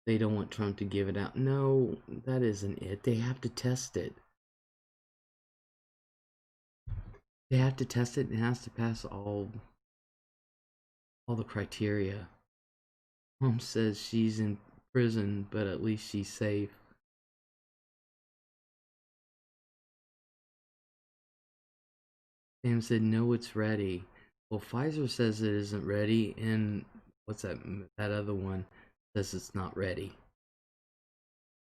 they don't want Trump to give it out. No, that isn't it. They have to test it. They have to test it and it has to pass all the criteria. Mom says she's in prison, but at least she's safe. Sam said, no, it's ready. Well, Pfizer says it isn't ready, and what's that? That other one says it's not ready.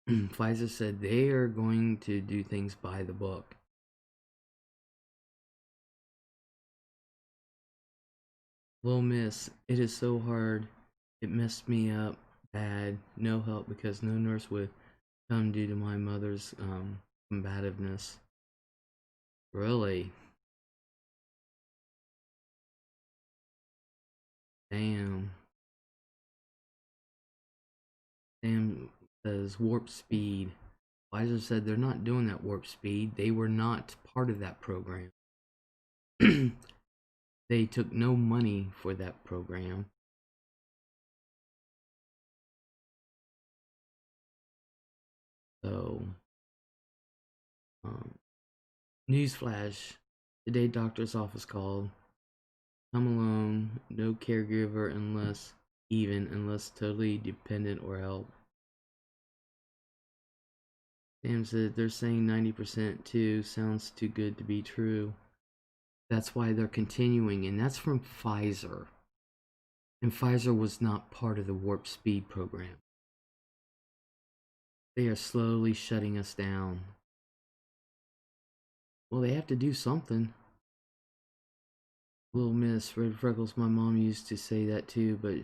Pfizer said they are going to do things by the book. Well, miss, it is so hard. It messed me up bad. No help because no nurse would come due to my mother's combativeness. Really? Damn. Sam says warp speed. Pfizer said they're not doing that warp speed. They were not part of that program. They took no money for that program. So, um, newsflash: today, doctor's office called. Come alone, no caregiver unless totally dependent or help. Sam said they're saying 90% too. Sounds too good to be true. That's why they're continuing, and that's from Pfizer. And Pfizer was not part of the warp speed program. They are slowly shutting us down. Well, they have to do something. Little Miss Red Freckles, my mom used to say that too, but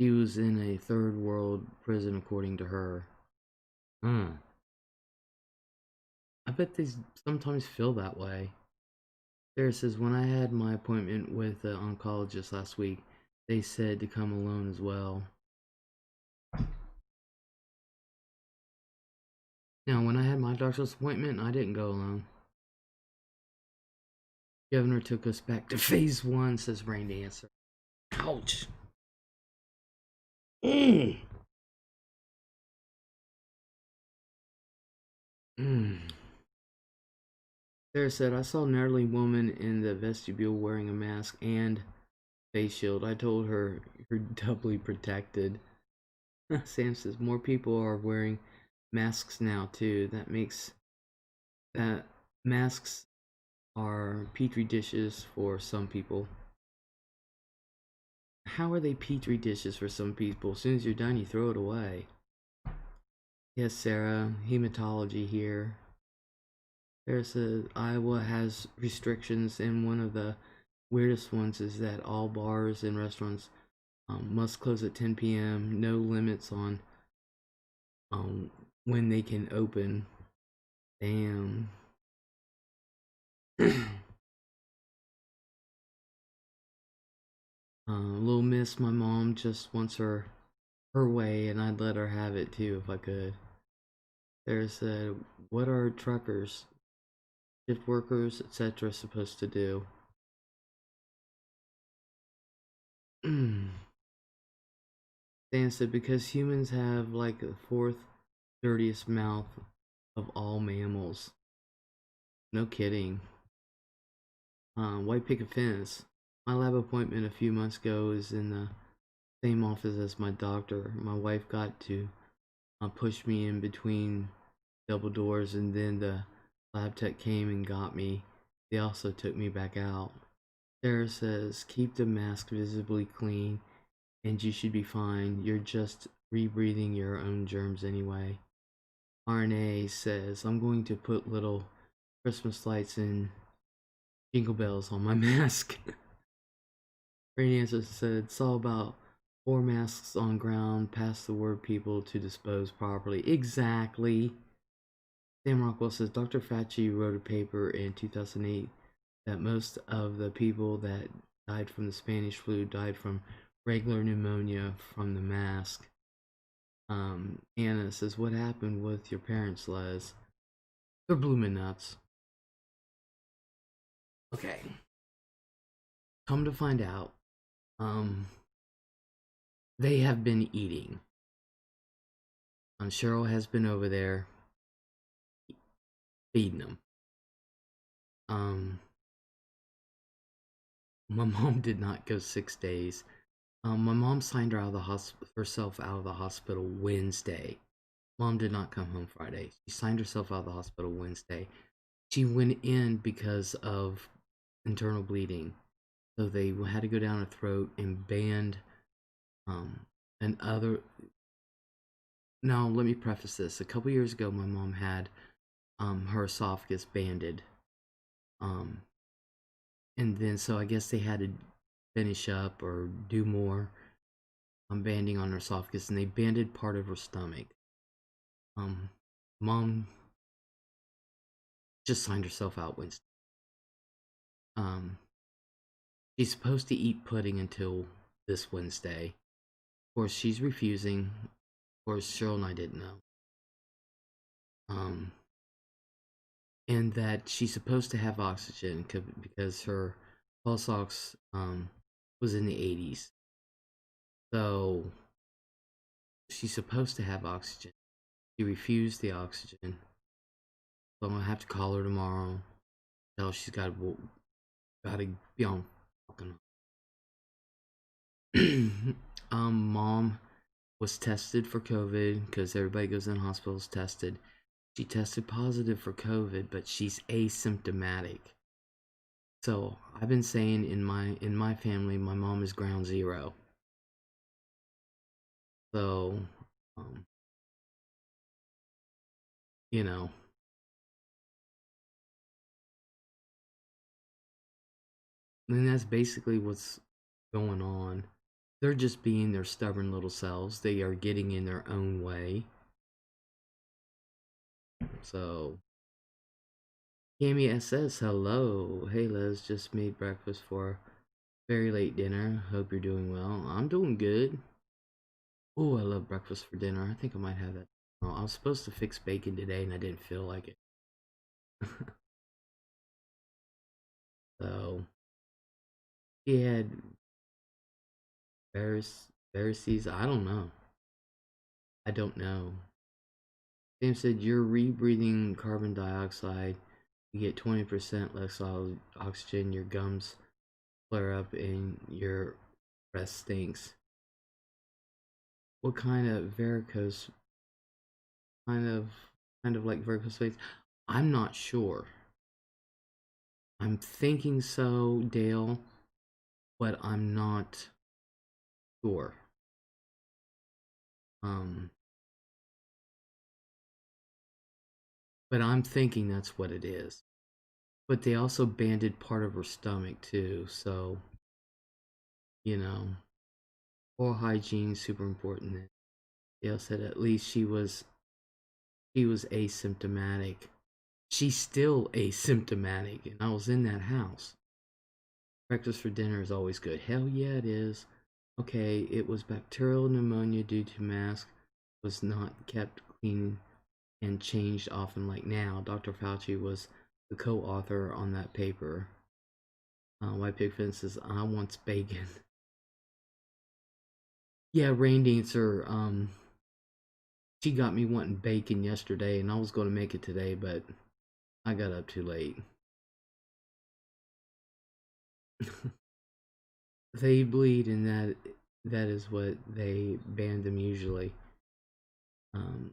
she was in a third world prison according to her. Hmm. I bet they sometimes feel that way. Sarah says, when I had my appointment with the oncologist last week, they said to come alone as well. Now, when I had my doctor's appointment, I didn't go alone. Governor took us back to phase one, says Rain Dancer. Ouch. Mm. Mm. Sarah said, I saw an elderly woman in the vestibule wearing a mask and face shield. I told her, you're doubly protected. Sam says, more people are wearing masks now, too. That makes that masks are petri dishes for some people. How are they petri dishes for some people? As soon as you're done, you throw it away. Yes, Sarah, hematology here. Sarah says Iowa has restrictions, and one of the weirdest ones is that all bars and restaurants must close at 10 p.m. No limits on um, when they can open. Damn. Little Miss, my mom just wants her way, and I'd let her have it too if I could. Sarah said, "What are truckers, shift workers, etc. supposed to do?" Dan said, "Because humans have like the fourth dirtiest mouth of all mammals." No kidding. White picket fence. My lab appointment a few months ago is in the same office as my doctor. My wife got to push me in between double doors, and then the lab tech came and got me. They also took me back out. Sarah says, keep the mask visibly clean and you should be fine. You're just rebreathing your own germs anyway. RNA says, I'm going to put little Christmas lights and jingle bells on my mask. Rain Answer said, saw about 4 masks on ground, pass the word people to dispose properly. Exactly. Sam Rockwell says, Dr. Fauci wrote a paper in 2008 that most of the people that died from the Spanish flu died from regular pneumonia from the mask. Anna says, what happened with your parents, Les? They're blooming nuts. Okay. Come to find out, they have been eating. Cheryl has been over there feeding them. My mom did not go 6 days. My mom signed her out of the herself out of the hospital Wednesday. Mom did not come home Friday. She signed herself out of the hospital Wednesday. She went in because of internal bleeding. So they had to go down her throat and band and other. Now, let me preface this. A couple years ago, my mom had her esophagus banded. And then, so I guess they had to finish up or do more banding on her esophagus, and they banded part of her stomach. Mom just signed herself out Wednesday. She's supposed to eat pudding until this Wednesday. Of course, she's refusing. Of course, Cheryl and I didn't know. And that she's supposed to have oxygen because her pulse ox was in the 80s. So she's supposed to have oxygen. She refused the oxygen. So I'm gonna have to call her tomorrow. Tell her she's gotta be on fucking. Mom was tested for COVID because everybody goes in hospitals tested. She tested positive for COVID, but she's asymptomatic. So I've been saying in my family, my mom is ground zero. So, you know, And that's basically what's going on. They're just being their stubborn little selves. They are getting in their own way. So, Cammy SS, hello. Hey, Les, just made breakfast for very late dinner. Hope you're doing well. I'm doing good. Oh, I love breakfast for dinner. I think I might have that. Oh, I was supposed to fix bacon today and I didn't feel like it. So, he had Pharisees. I don't know. I don't know. Sam said you're rebreathing carbon dioxide. You get 20% less oxygen. Your gums flare up and your breath stinks. What kind of varicose? Kind of, kind of like varicose veins. I'm not sure. I'm thinking so, Dale, but I'm not sure. Um, but I'm thinking that's what it is. But they also banded part of her stomach too, so you know, oral hygiene super important. Dale said at least she was asymptomatic. She's still asymptomatic, and I was in that house. Breakfast for dinner is always good. Hell yeah, it is. Okay, it was bacterial pneumonia due to mask was not kept clean and changed often like now. Dr. Fauci was the co-author on that paper. White Pigfin says, I want bacon. Yeah, Rain Dancer, she got me wanting bacon yesterday, and I was going to make it today, but I got up too late. They bleed, and that is what they ban them usually. Um,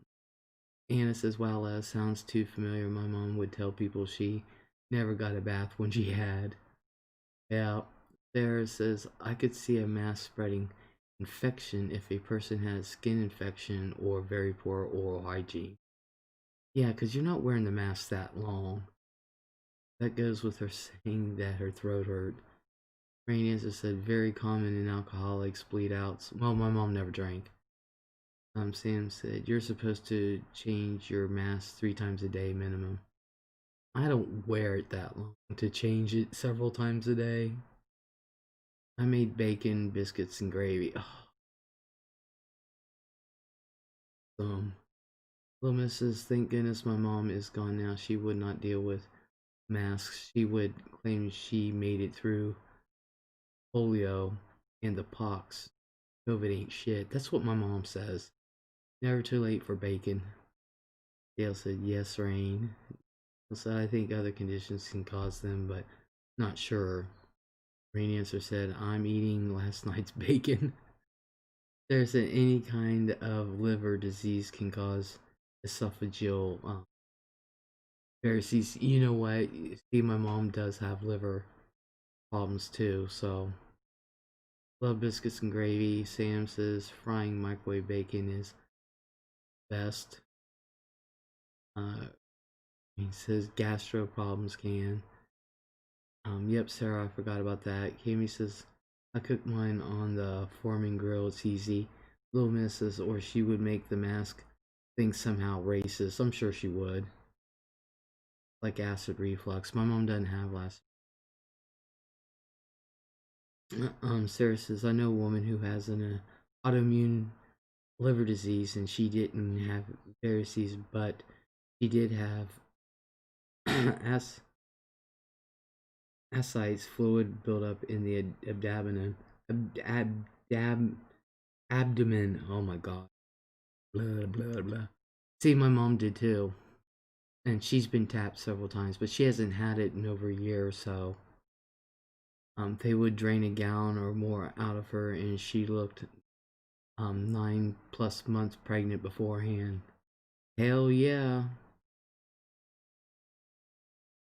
Anna says, wow, that sounds too familiar. My mom would tell people she never got a bath when she had. Yeah. Sarah says, I could see a mass spreading infection if a person has skin infection or very poor oral hygiene. Yeah, because you're not wearing the mask that long. That goes with her saying that her throat hurt. Rainy, as I said, very common in alcoholics, bleed outs. Well, my mom never drank. Sam said, you're supposed to change your mask 3 times a day minimum. I don't wear it that long to change it several times a day. I made bacon, biscuits, and gravy. Oh, little Mrs. Thank goodness my mom is gone now. She would not deal with masks. She would claim she made it through polio and the pox. COVID ain't shit. That's what my mom says. Never too late for bacon. Dale said, yes, Rain. So I think other conditions can cause them, but not sure. Rain answer said, I'm eating last night's bacon. There's any kind of liver disease can cause esophageal varices. You know what? See, my mom does have liver problems too, so love biscuits and gravy. Sam says frying microwave bacon is best. He says gastro problems can. Yep, Sarah, I forgot about that. Kami says I cook mine on the Foreman grill. It's easy. Little Misses, or she would make the mask thing somehow racist. I'm sure she would. Like acid reflux. My mom doesn't have last. Sarah says I know a woman who has an autoimmune liver disease, and she didn't have varices, but she did have ascites fluid buildup in the abdomen. Oh my god. Blah blah blah. See, my mom did too, and she's been tapped several times, but she hasn't had it in over a year or so. They would drain a gallon or more out of her, and she looked 9+ months pregnant beforehand. Hell yeah.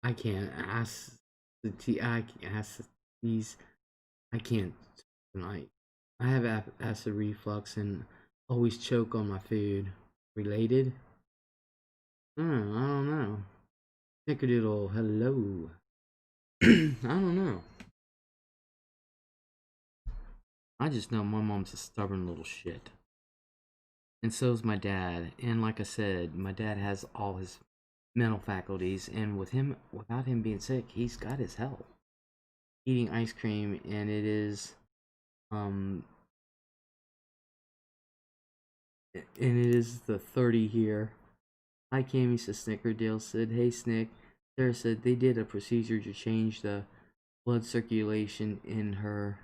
I can't ask I can't ask these. I can't tonight. I have acid reflux and always choke on my food. Related? I don't know. Snickerdoodle, hello. I don't know. I just know my mom's a stubborn little shit. And so's my dad. And like I said, my dad has all his mental faculties, and without him being sick, he's got his health. Eating ice cream, and it is, um, the 30 here. Hi, Cammy, says Snickerdale said, hey, Snick. Sarah said they did a procedure to change the blood circulation in her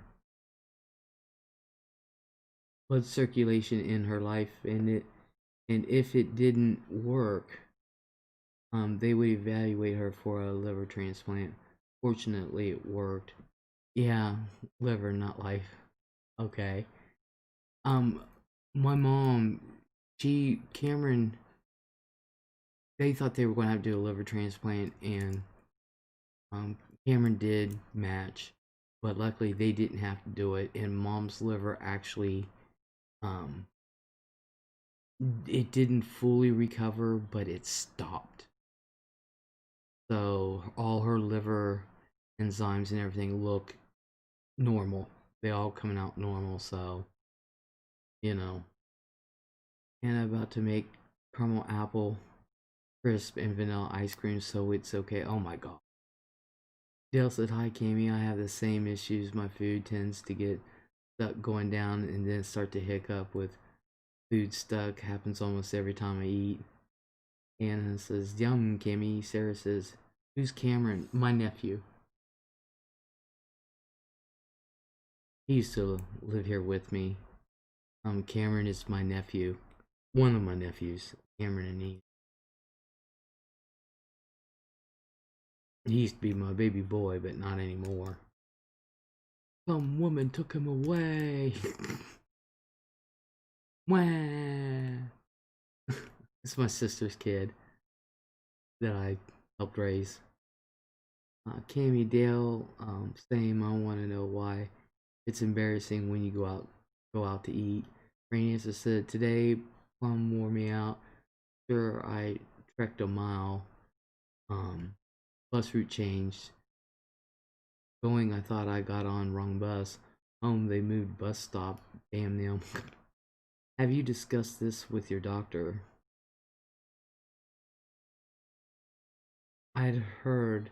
life, and if it didn't work, they would evaluate her for a liver transplant. Fortunately, it worked. Yeah, liver, not life. Okay. Um, my mom, Cameron, they thought they were going to have to do a liver transplant, and um, Cameron did match, but luckily they didn't have to do it. And mom's liver actually, um, it didn't fully recover, but it stopped. So all her liver enzymes and everything look normal. They all coming out normal. So, you know, and I'm about to make caramel apple crisp and vanilla ice cream, so it's okay. Oh my god. Dale said, hi, Cammy. I have the same issues. My food tends to get stuck going down and then start to hiccup with food stuck. Happens almost every time I eat. Anna says, yum, Cammy. Sarah says, who's Cameron? My nephew. He used to live here with me. Cameron is my nephew. One of my nephews. Cameron and he. He used to be my baby boy, but not anymore. Some woman took him away. Wah. It's my sister's kid that I helped raise. Cammy Dale, same. I want to know why it's embarrassing when you go out to eat. Rainy answer said, today Plum wore me out. Sure, I trekked a mile. Bus route changed. Going, I thought I got on wrong bus. Home, they moved bus stop. Damn them. Have you discussed this with your doctor? I'd heard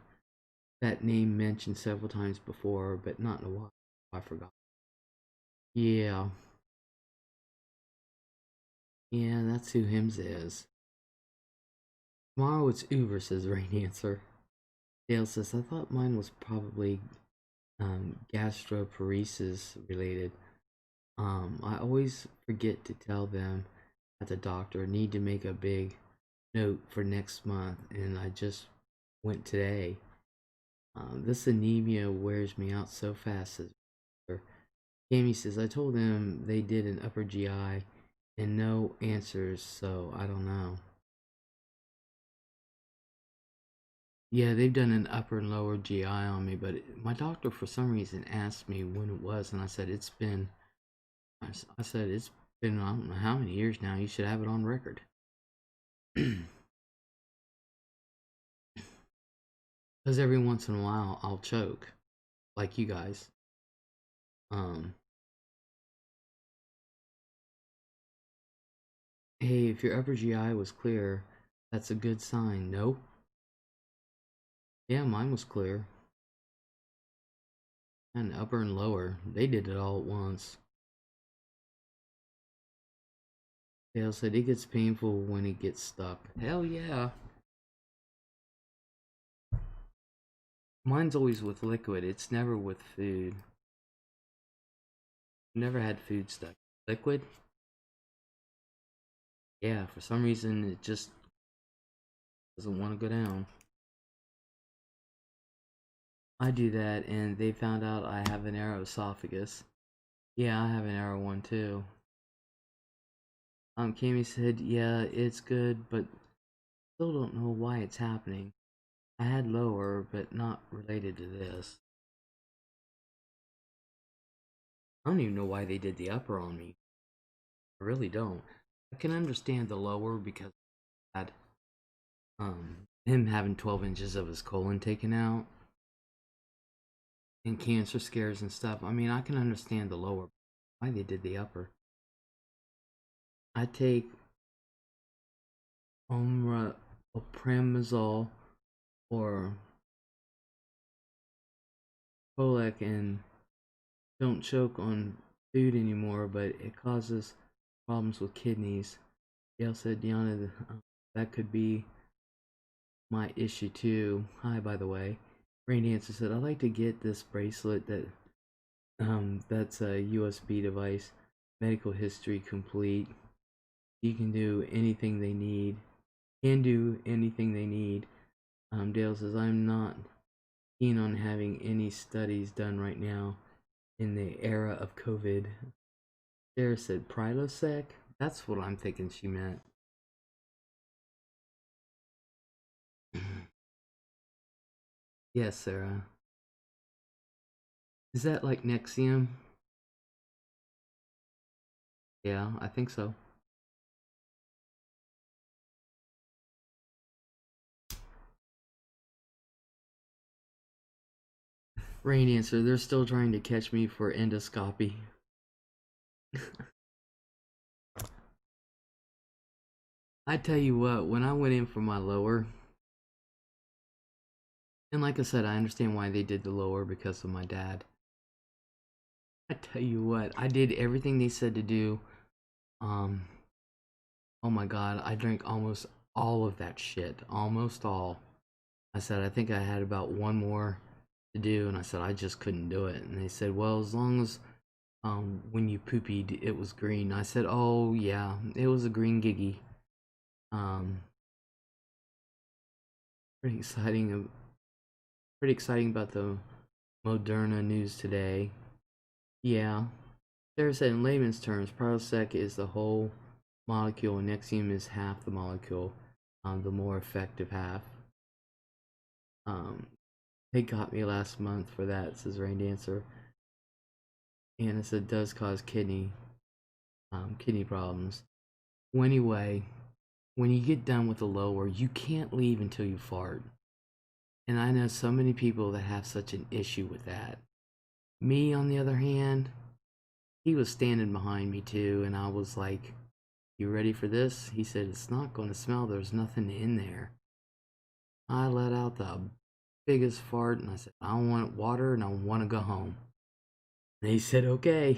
that name mentioned several times before, but not in a while. I forgot. Yeah. Yeah, that's who Hims is. Tomorrow it's Uber, says Rain Answer. Dale says, I thought mine was probably gastroparesis related. I always forget to tell them at the doctor, need to make a big note for next month, and I just went today. This anemia wears me out so fast, says Cammy says, I told them they did an upper GI and no answers, so I don't know. Yeah, they've done an upper and lower GI on me, but my doctor for some reason asked me when it was, and I said I said it's been I don't know how many years now. You should have it on record. Because every once in a while I'll choke, like you guys. Um, hey, if your upper GI was clear, that's a good sign. No? Yeah, mine was clear. And upper and lower, they did it all at once. Dale said it gets painful when it gets stuck. Hell yeah. Mine's always with liquid, it's never with food. Never had food stuck. Liquid? Yeah, for some reason it just doesn't want to go down. I do that, and they found out I have an narrow esophagus. Yeah, I have a narrow one too. Cammy said, yeah, it's good, but still don't know why it's happening. I had lower, but not related to this. I don't even know why they did the upper on me. I really don't. I can understand the lower because I had him having 12 inches of his colon taken out and cancer scares and stuff. I mean, I can understand the lower. why they did the upper. I take omeprazole or Polak and don't choke on food anymore, but it causes problems with kidneys. Dale said, Deanna, that could be my issue too. Hi, by the way. Rain Dancer said, I'd like to get this bracelet that's a USB device, medical history complete. You can do anything they need. Can do anything they need. Dale says, I'm not keen on having any studies done right now in the era of COVID. Sarah said, Prilosec? That's what I'm thinking she meant. Yes, Sarah. Is that like Nexium? Yeah, I think so. Rain answer, they're still trying to catch me for endoscopy. I tell you what, when I went in for my lower, and like I said, I understand why they did the lower because of my dad. I tell you what, I did everything they said to do. Oh my god, I drank almost all of that shit. Almost all. I said, I think I had about one more to do, and I said, I just couldn't do it. And they said, well, as long as when you poopied, it was green. I said, oh yeah, it was a green giggy. Pretty exciting. Pretty exciting about the Moderna news today. Yeah. Sarah said, in layman's terms, Prilosec is the whole molecule, and Nexium is half the molecule, the more effective half. They got me last month for that, says Rain Dancer. And it said does cause kidney problems. Well, anyway, when you get done with the lower, you can't leave until you fart. And I know so many people that have such an issue with that. Me, on the other hand, he was standing behind me too, and I was like, you ready for this? He said, it's not going to smell, there's nothing in there. I let out the biggest fart, and I said, I want water, and I want to go home. And he said, okay.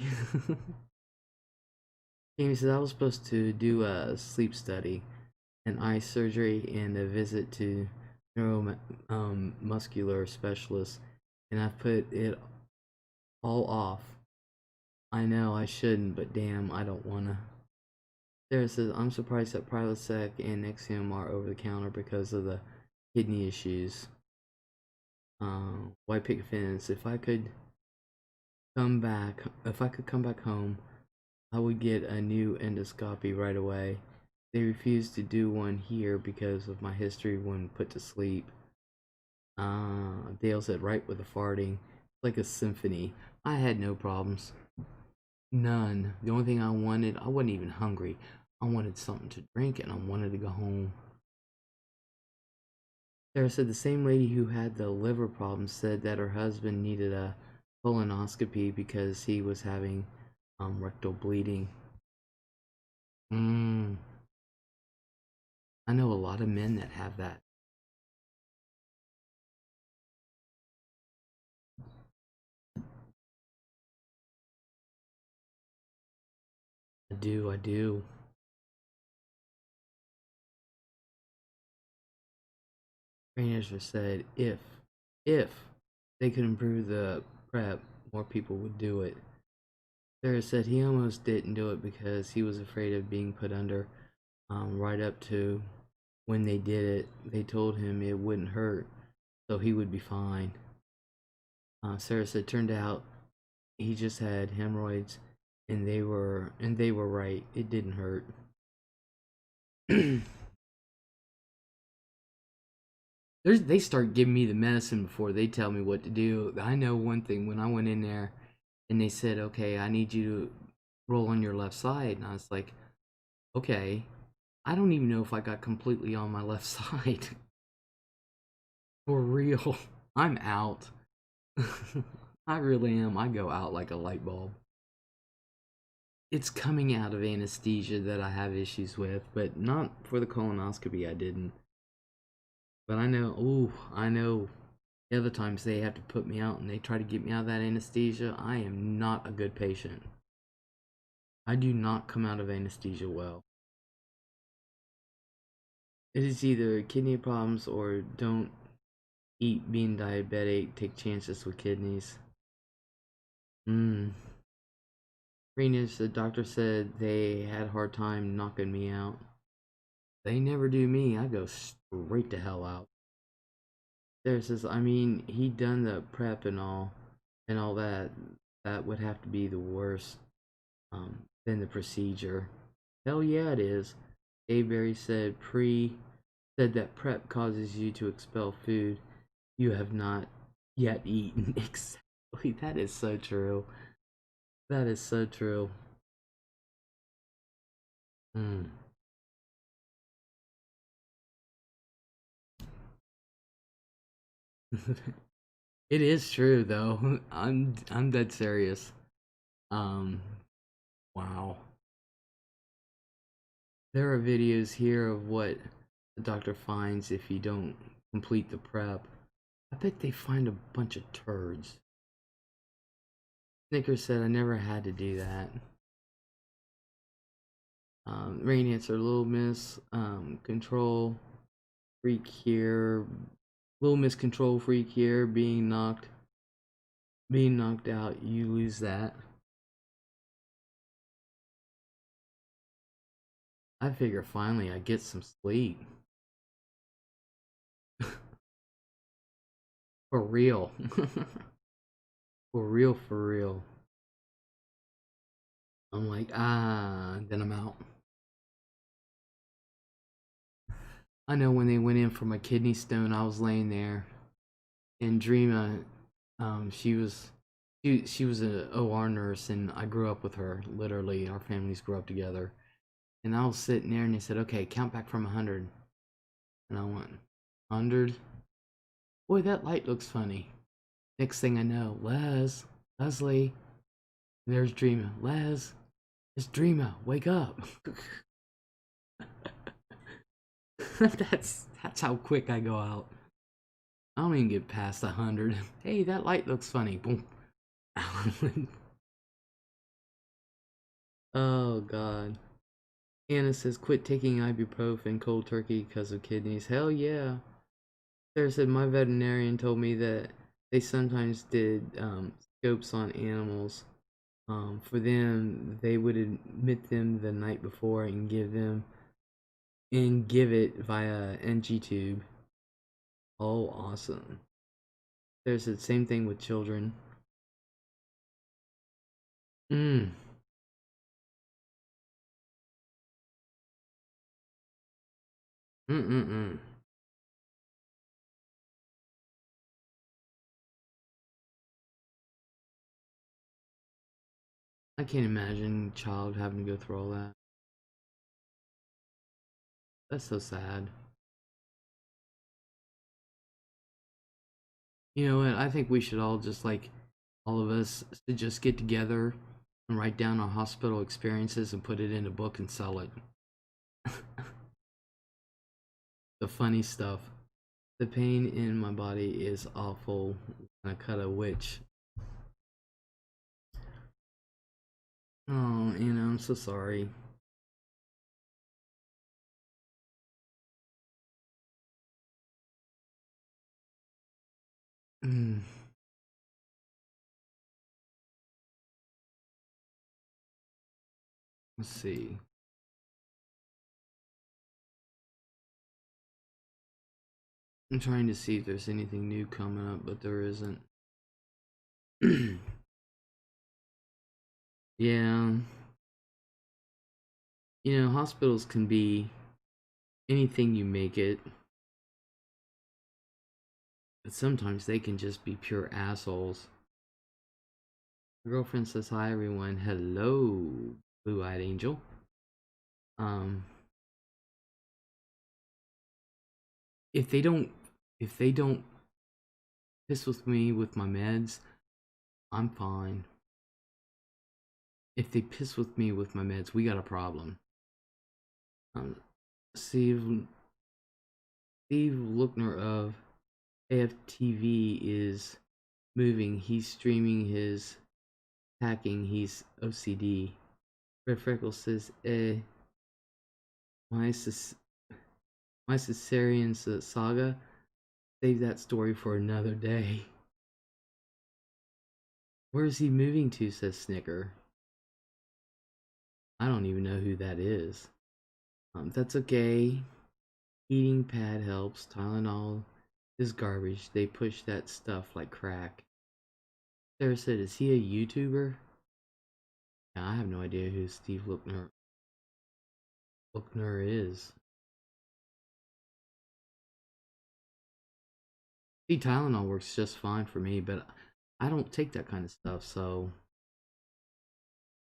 Amy said, I was supposed to do a sleep study, an eye surgery, and a visit to neuromuscular specialist, and I've put it all off. I know I shouldn't, but damn, I don't wanna. Sarah says, I'm surprised that Prilosec and Nexium are over the counter because of the kidney issues. White Picket Fence, if I could come back home, I would get a new endoscopy right away. They refused to do one here because of my history when put to sleep. Dale said, right with the farting, like a symphony. I had no problems. None. The only thing I wasn't even hungry. I wanted something to drink and I wanted to go home. Sarah said the same lady who had the liver problem said that her husband needed a colonoscopy because he was having rectal bleeding. I know a lot of men that have that. I do. Manager said if they could improve the prep, more people would do it. Sarah said he almost didn't do it because he was afraid of being put under. Right up to when they did it, they told him it wouldn't hurt, so he would be fine. Sarah said, turned out he just had hemorrhoids, and they were right. It didn't hurt. They start giving me the medicine before they tell me what to do. I know one thing, when I went in there and they said, okay, I need you to roll on your left side, and I was like, okay, I don't even know if I got completely on my left side. For real. I'm out. I really am. I go out like a light bulb. it's coming out of anesthesia that I have issues with, but not for the colonoscopy. I didn't. But I know, ooh, I know the other times they have to put me out and they try to get me out of that anesthesia. I am not a good patient. I do not come out of anesthesia well. It is either kidney problems or don't eat being diabetic, take chances with kidneys. Venus, the doctor said they had a hard time knocking me out. They never do me. I go straight to hell out. There says, I mean, he done the prep and all that. That would have to be the worst than the procedure. Hell yeah, it is. Avery said said that prep causes you to expel food you have not yet eaten. Exactly. That is so true. That is so true. Mm. It is true though. I'm dead serious. Um wow. There are videos here of what the doctor finds if you don't complete the prep. I bet they find a bunch of turds. Snickers said I never had to do that. Rain answer, Little Miss, control freak here. Little Miss control freak here, being knocked out, you lose that. I figure finally I get some sleep. For real. For real, for real. I'm like, then I'm out. I know when they went in for my kidney stone, I was laying there, and Dreama, she was a OR nurse, and I grew up with her. Literally, our families grew up together. And I was sitting there, and they said, "Okay, count back from 100." And I went, 100. Boy, that light looks funny. Next thing I know, Leslie, there's Dreama. It's Dreama. Wake up. that's how quick I go out. I don't even get past 100. Hey, that light looks funny. Boom. Oh god. Anna says quit taking ibuprofen cold turkey because of kidneys. Hell yeah. Sarah said my veterinarian told me that they sometimes did scopes on animals. For them, they would admit them the night before and give it via NG tube. Oh, awesome. There's the same thing with children. Mm. Mm-mm-mm. I can't imagine a child having to go through all that. That's so sad. You know what? I think we should all just like all of us to just get together and write down our hospital experiences and put it in a book and sell it. The funny stuff. The pain in my body is awful when I cut a witch. Oh, I'm so sorry. Mm, let's see. I'm trying to see if there's anything new coming up, but there isn't. Yeah. Hospitals can be anything you make it, but sometimes they can just be pure assholes. My girlfriend says hi everyone. Hello, blue-eyed angel. Um if they don't if they don't piss with me with my meds, I'm fine. If they piss with me with my meds, we got a problem. Um, Steve Lookner of AFTV is moving. He's streaming his hacking. He's OCD. Red Freckles says, my, my cesarean saga. Save that story for another day. Where is he moving to, says Snicker. I don't even know who that is. That's okay. Heating pad helps. Tylenol is garbage. They push that stuff like crack. Sarah said, is he a YouTuber? Yeah, I have no idea who Steve Lookner is. See, Tylenol works just fine for me, but I don't take that kind of stuff, so...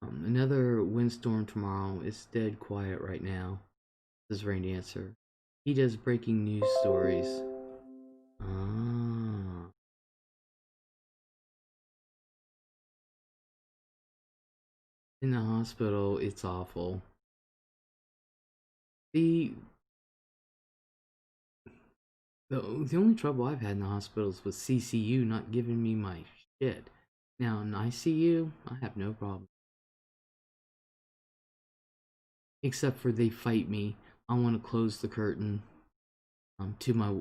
another windstorm tomorrow. It's dead quiet right now, says Rain Dancer. He does breaking news stories. Ah. In the hospital, it's awful. The the only trouble I've had in the hospital is with CCU not giving me my shit. Now in ICU, I have no problem. Except for they fight me. I want to close the curtain to my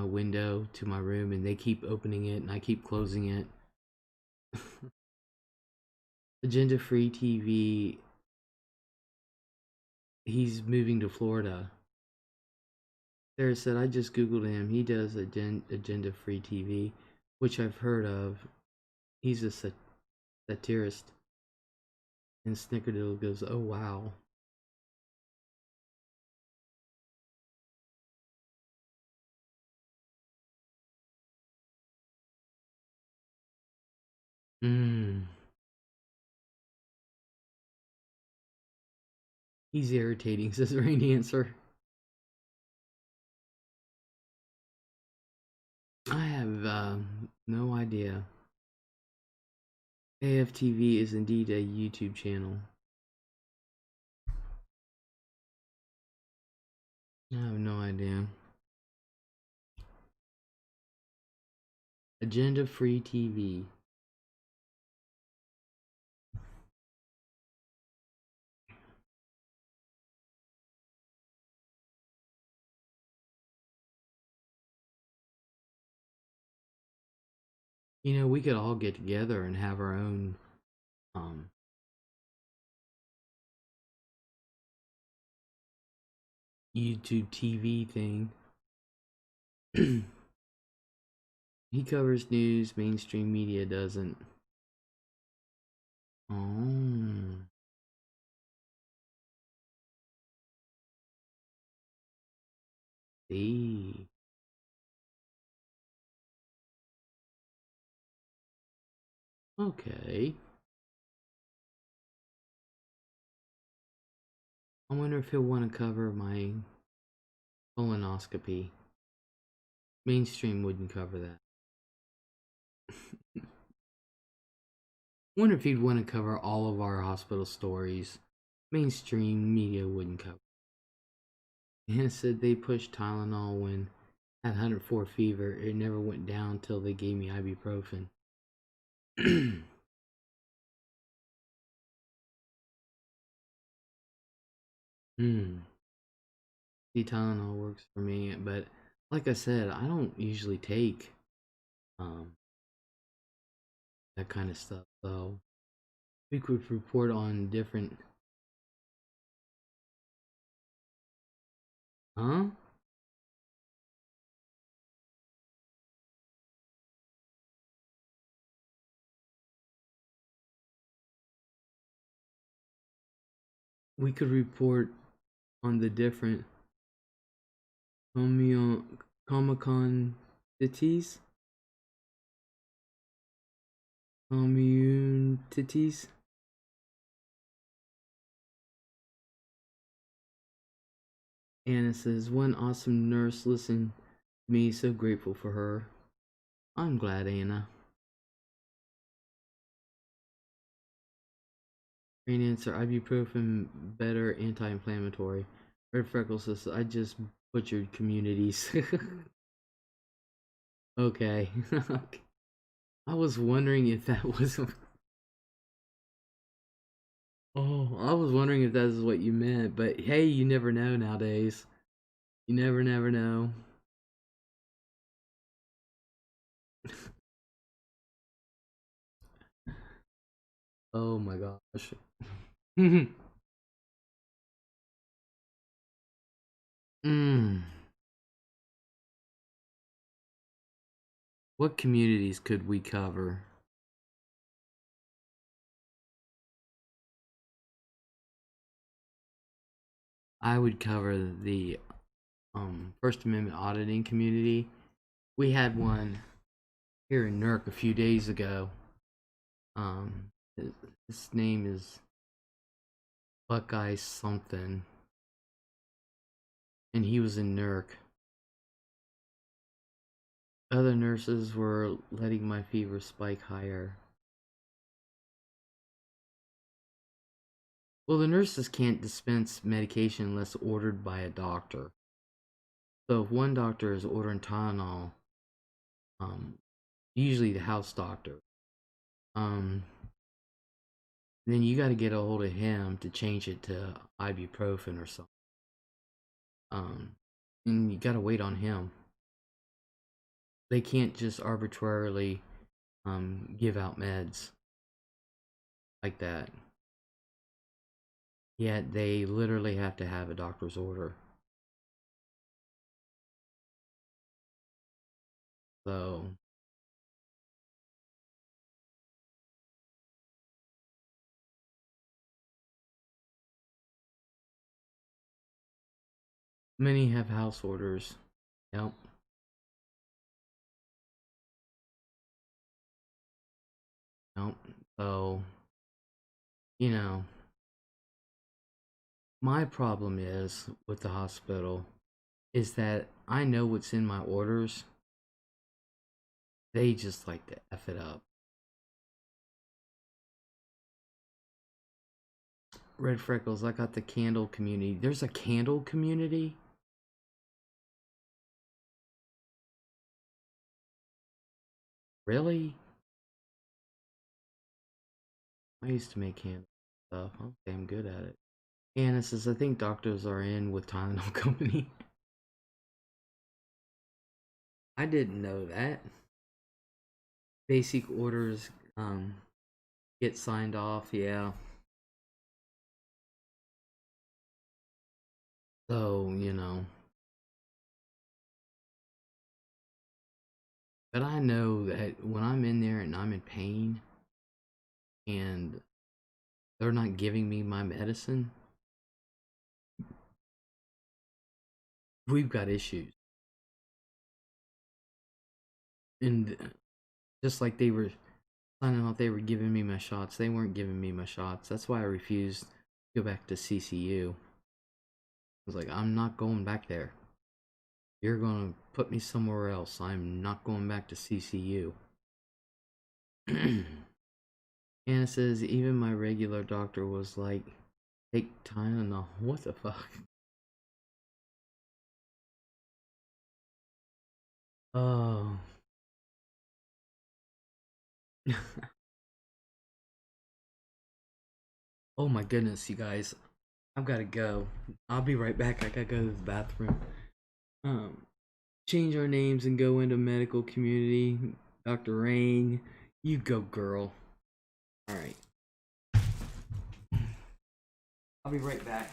window to my room, and they keep opening it, and I keep closing it. Agenda Free TV. He's moving to Florida. Sarah said, I just googled him. He does Agenda Free TV, which I've heard of. He's a satirist. And Snickerdoodle goes, oh wow. Mmm. He's irritating, says Rain Dancer. I have no idea. AFTV is indeed a YouTube channel. I have no idea. Agenda Free TV. You know, we could all get together and have our own um YouTube TV thing. He covers news, mainstream media doesn't. Oh. See. Okay. I wonder if he'll want to cover my colonoscopy. Mainstream wouldn't cover that. Wonder if he'd want to cover all of our hospital stories. Mainstream media wouldn't cover. Hannah said they pushed Tylenol when I had 104 fever. It never went down till they gave me ibuprofen. Hmm. See, Tylenol works for me, but like I said, I don't usually take um that kind of stuff. So we could report on different. Huh? We could report on the different Comic-Con cities, communities. Anna says, one awesome nurse listened to me, so grateful for her. I'm glad, Anna. Main answer: ibuprofen, better anti-inflammatory. Red Freckles says, I just butchered communities. Okay. I was wondering if that was. Oh, I was wondering if that is what you meant, but hey, you never know nowadays. You never know. Oh my gosh. mm. What communities could we cover? I would cover the First Amendment auditing community. We had one here in Newark a few days ago. Um, his name is Buckeye something, and he was in Newark. Other nurses were letting my fever spike higher. Well, the nurses can't dispense medication unless ordered by a doctor. So if one doctor is ordering Tylenol, um, usually the house doctor, um, then you got to get a hold of him to change it to ibuprofen or something. And you got to wait on him. They can't just arbitrarily give out meds like that. Yet they literally have to have a doctor's order. So many have house orders. Yep. Yep. So, you know, my problem is with the hospital is that I know what's in my orders. They just like to F it up. Red Freckles, I got the candle community. There's a candle community? Really? I used to make candle stuff. Okay, I'm good at it. Anna says, I think doctors are in with Tylenol Company. I didn't know that. Basic orders get signed off, yeah. So, but I know that when I'm in there and I'm in pain and they're not giving me my medicine, we've got issues. And just like they were signing off, they were giving me my shots. They weren't giving me my shots. That's why I refused to go back to CCU. I was like, I'm not going back there. You're gonna put me somewhere else. I'm not going back to CCU. Anna says, even my regular doctor was like, take Tylenol. What the fuck? Oh. Oh my goodness, you guys. I've gotta go. I'll be right back. I gotta go to the bathroom. Um, change our names and go into medical community. Dr. Rain, you go, girl. Alright. I'll be right back.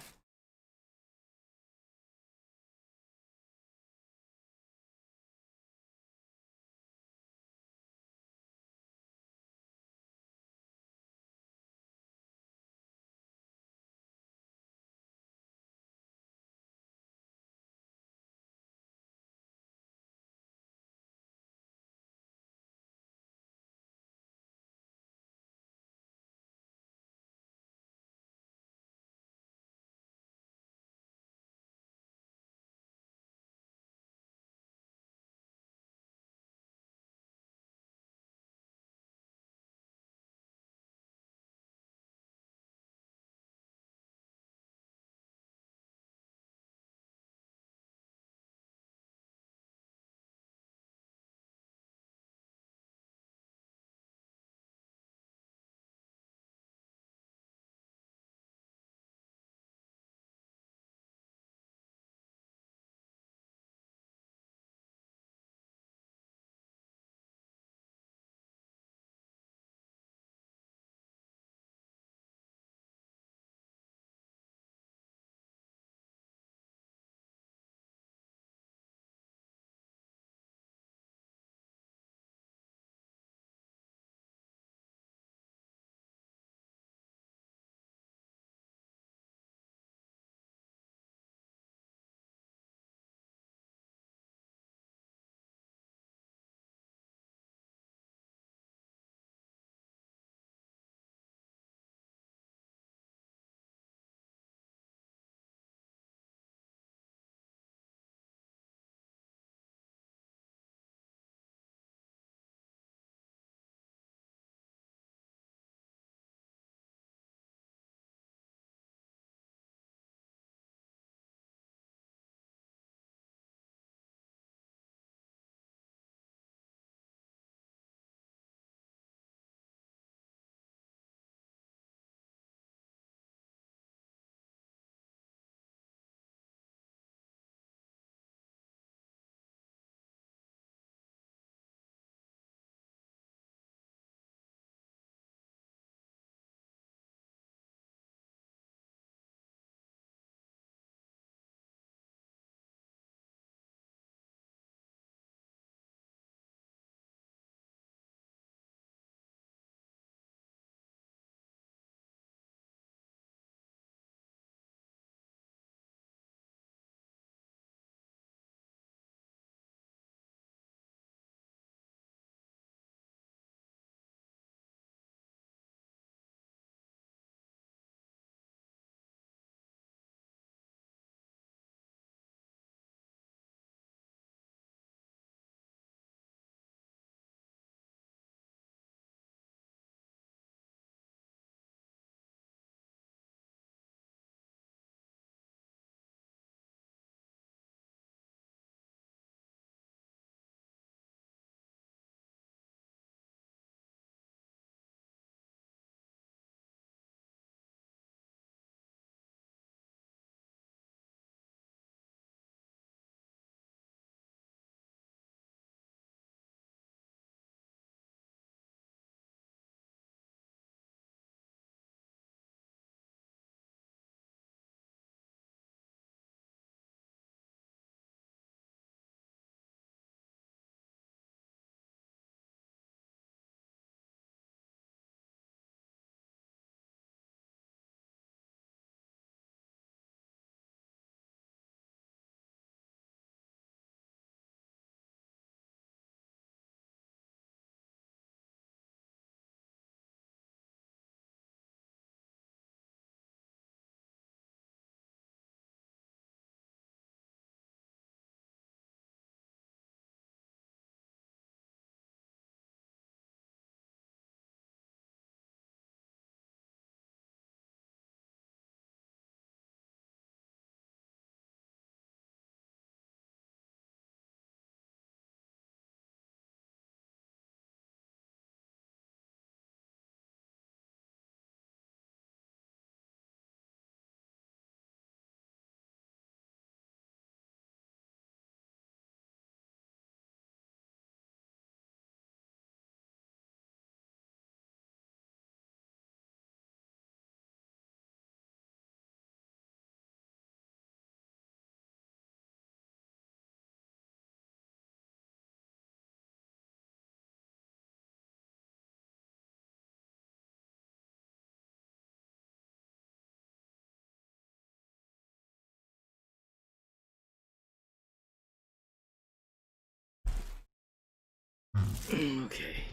Okay.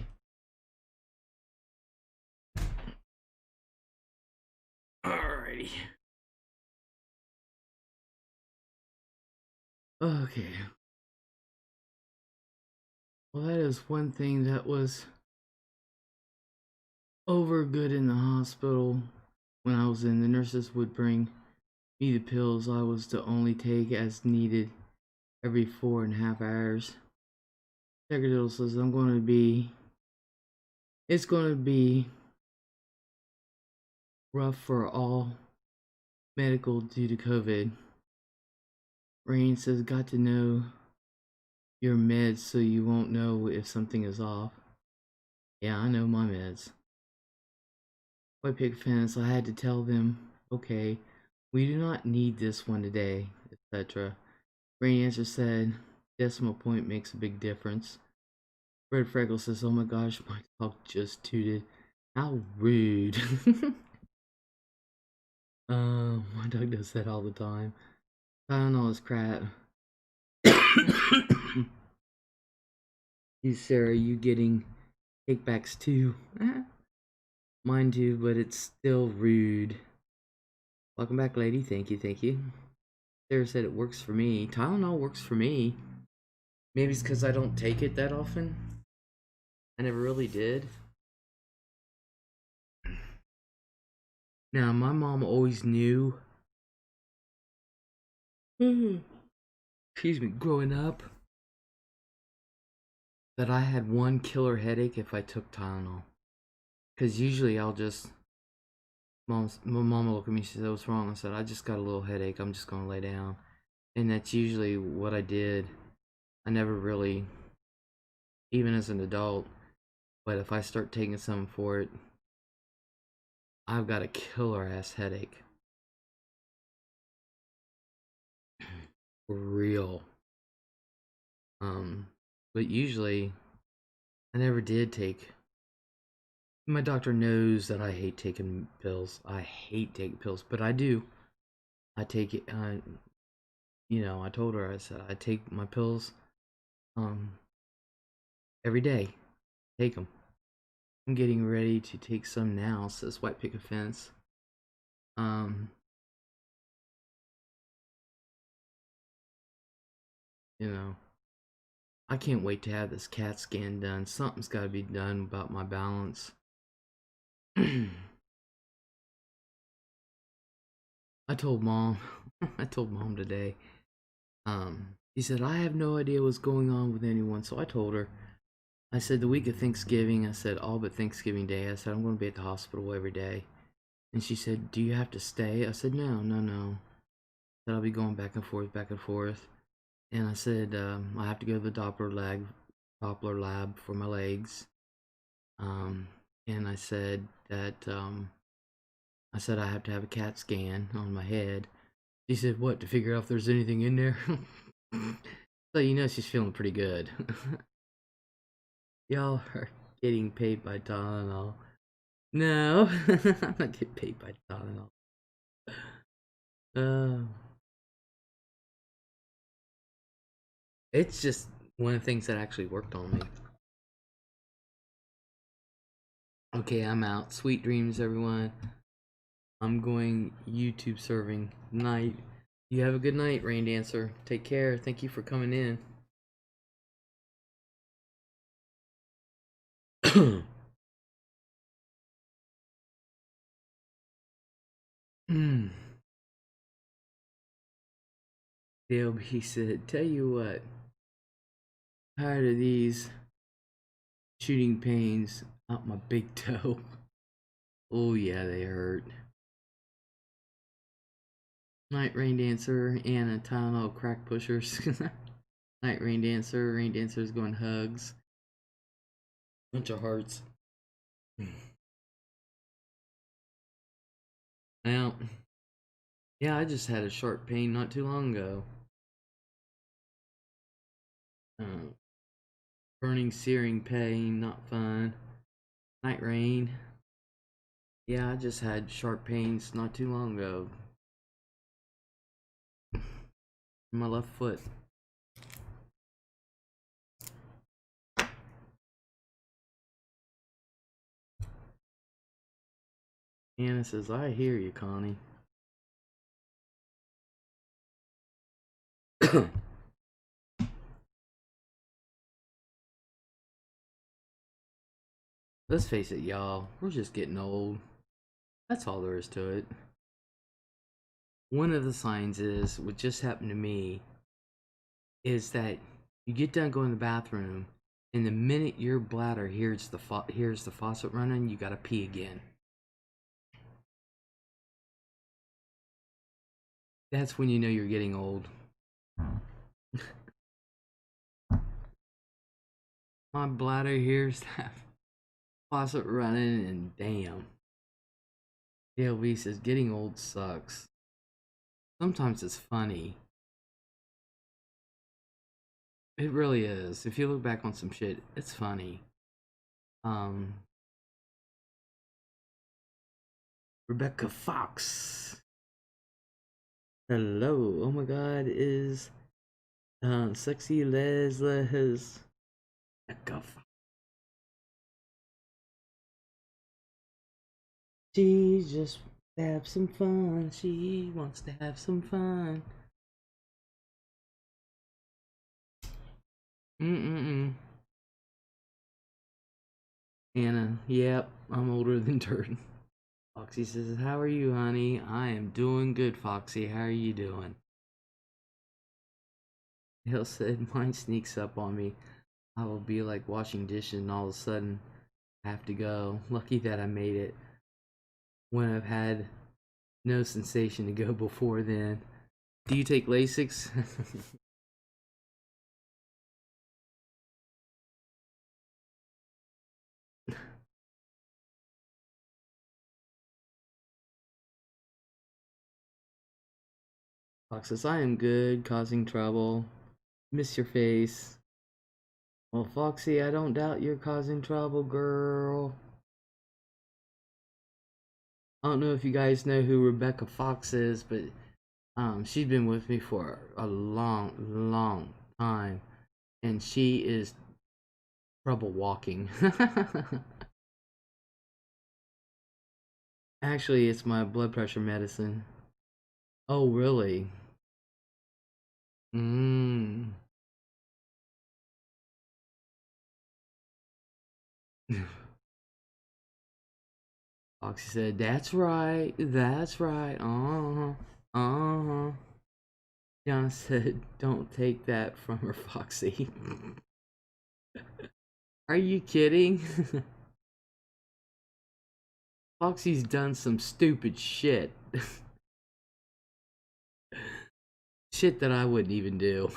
Alrighty. Okay. Well, that is one thing that was over good in the hospital. When I was in, the nurses would bring me the pills I was to only take as needed every 4.5 hours. Secretary says it's going to be rough for all medical due to COVID. Rain says, got to know your meds so you won't know if something is off. Yeah, I know my meds. White Pig Fence, I had to tell them, okay, we do not need this one today, etc. Rain Answer said, decimal point makes a big difference. Red Freckle says, oh my gosh, my dog just tooted. How rude. My dog does that all the time. I don't know his crap. You, Sarah, you getting takebacks too? Mine too, but it's still rude. Welcome back, lady. Thank you, thank you. Sarah said it works for me. Tylenol works for me. Maybe it's because I don't take it that often. I never really did. Now, my mom always knew. Excuse me, growing up, that I had one killer headache if I took Tylenol. Because usually I'll just. My mom will look at me, she said, what's wrong? I said, I just got a little headache, I'm just going to lay down. And that's usually what I did. I never really, even as an adult, but if I start taking something for it, I've got a killer ass headache. For real. But usually, I never did take. My doctor knows that I hate taking pills. I hate taking pills, but I do. I take it. I told her, I said I take my pills, um, every day. Take them. I'm getting ready to take some now. Says White Picket Fence. Um, you know, I can't wait to have this CAT scan done. Something's got to be done about my balance. I told mom. I told mom today. He said I have no idea what's going on with anyone, so I told her. I said the week of Thanksgiving. I said all but Thanksgiving Day. I said I'm going to be at the hospital every day. And she said, "Do you have to stay?" I said, "No, no, no." I said I'll be going back and forth, back and forth. And I said I have to go to the Doppler lab for my legs. Um, and I said that I have to have a CAT scan on my head. She said, "What, to figure out if there's anything in there?" So she's feeling pretty good. Y'all are getting paid by Tylenol. No, I'm not getting paid by Tylenol. Uh, it's just one of the things that actually worked on me. Okay, I'm out. Sweet dreams, everyone. I'm going YouTube serving night. You have a good night, Rain Dancer. Take care. Thank you for coming in. DLB said, tell you what, tired of these shooting pains out my big toe. Oh yeah, they hurt. Night Rain Dancer, Anna, Tylenol, crack pushers. Night Rain Dancer's going hugs. Bunch of hearts. Now, yeah, I just had a sharp pain not too long ago. Uh, burning, searing pain, not fun. Night Rain. Yeah, I just had sharp pains not too long ago. My left foot. Anna says, I hear you, Connie. Let's face it, y'all. We're just getting old. That's all there is to it. One of the signs is, what just happened to me, is that you get done going to the bathroom, and the minute your bladder hears the faucet running, you gotta pee again. That's when you know you're getting old. My bladder hears that faucet running, and damn. DLB says, getting old sucks. Sometimes it's funny. It really is. If you look back on some shit, it's funny. Rebecca Fox. Hello. Oh my god, is sexy LEZLIE'S Rebecca Fox. She just wants to have some fun. She wants to have some fun. Anna, yep, I'm older than dirt. Foxy says, how are you, honey? I am doing good, Foxy. How are you doing? Hill said, mine sneaks up on me. I will be like washing dishes and all of a sudden I have to go. Lucky that I made it when I've had no sensation to go before then. Do you take Lasix? Fox says, I am good, causing trouble. Miss your face. Well, Foxy, I don't doubt you're causing trouble, girl. I don't know if you guys know who Rebecca Fox is, but she's been with me for a long time, and she is trouble walking. Actually, it's my blood pressure medicine. Oh, really? Mmm. Foxy said, that's right, that's right, uh-huh, uh-huh. John said, don't take that from her, Foxy. Are you kidding? Foxy's done some stupid shit. Shit that I wouldn't even do.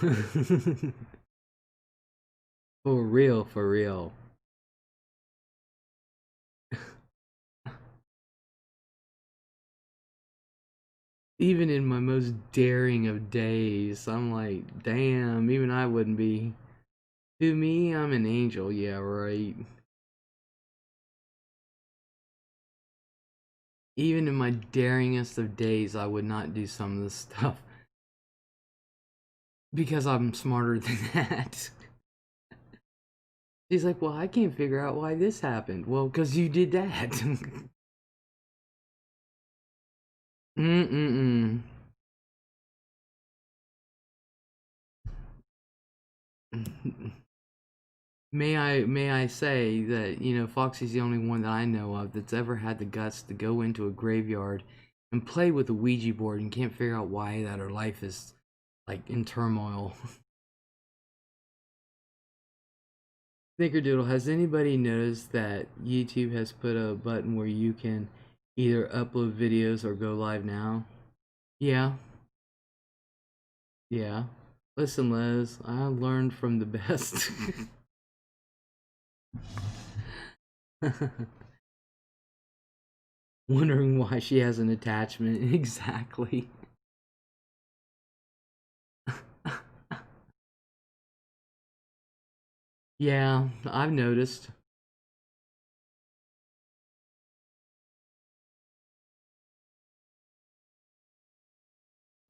For real, for real. Even in my most daring of days, I'm like, damn, even I wouldn't be. To me, I'm an angel, yeah, right. Even in my daringest of days, I would not do some of this stuff. Because I'm smarter than that. He's like, well, I can't figure out why this happened. Well, because you did that. Mm-mm-mm. May I say that, you know, Foxy's the only one that I know of that's ever had the guts to go into a graveyard and play with a Ouija board and can't figure out why that her life is like in turmoil. Snickerdoodle, has anybody noticed that YouTube has put a button where you can either upload videos or go live now? Yeah, yeah. Listen, Les, I learned from the best. Wondering why she has an attachment. Exactly. Yeah, I've noticed.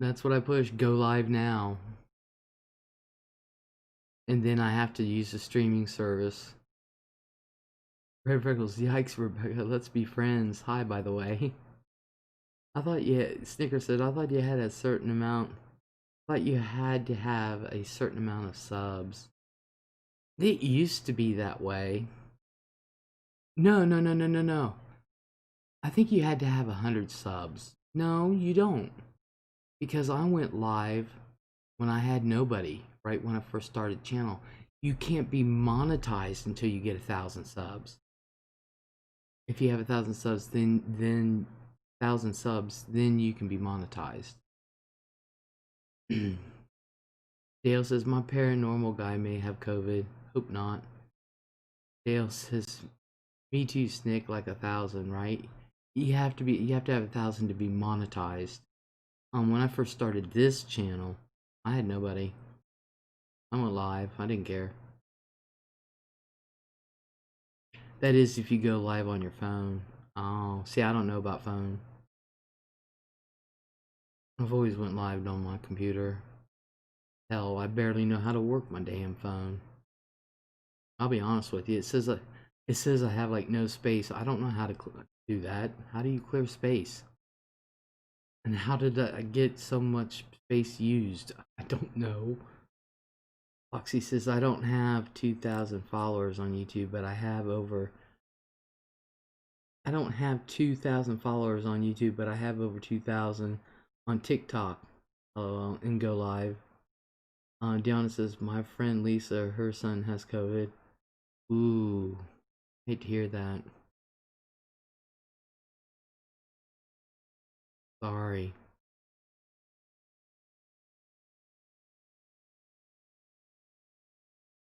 That's what I push. Go live now. And then I have to use the streaming service. Red Freckles, yikes, Rebecca, let's be friends. Hi, by the way. I thought Snicker said, I thought you had a certain amount. I thought you had to have a certain amount of subs. It used to be that way. No, no, no, no, no, no. I think you had to have 100 subs. No, you don't. Because I went live when I had nobody, right when I first started the channel. You can't be monetized until you get 1,000 subs. If you have 1,000 subs, then 1,000 subs, then you can be monetized. Dale says my paranormal guy may have COVID. Hope not. Dale says, me too, Snick, like 1,000, right? You have to have 1,000 to be monetized. When I first started this channel, I had nobody. I went live. I didn't care. That is if you go live on your phone. Oh, see, I don't know about phone. I've always went live on my computer. Hell, I barely know how to work my damn phone. I'll be honest with you. It says I have like no space. I don't know how to do that. How do you clear space? And how did I get so much space used? I don't know. Foxy says I don't have 2,000 followers on YouTube, but I have over. I don't have 2,000 followers on YouTube, but I have over 2,000 on TikTok. And go live. Deanna says my friend Lisa, her son has COVID. Ooh, hate to hear that. Sorry.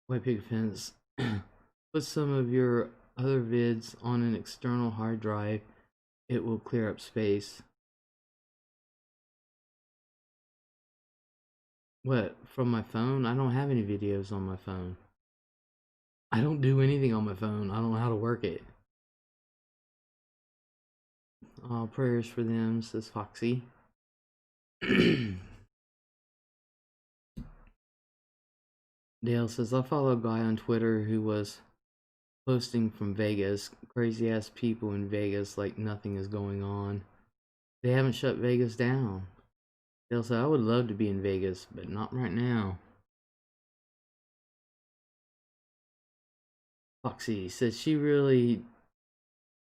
White Pig Fence. Put some of your other vids on an external hard drive. It will clear up space. What? From my phone? I don't have any videos on my phone. I don't do anything on my phone. I don't know how to work it. Prayers for them, says Foxy. Dale says, I follow a guy on Twitter who was posting from Vegas. Crazy ass people in Vegas like nothing is going on. They haven't shut Vegas down. Dale said, I would love to be in Vegas, but not right now. Foxy says, she really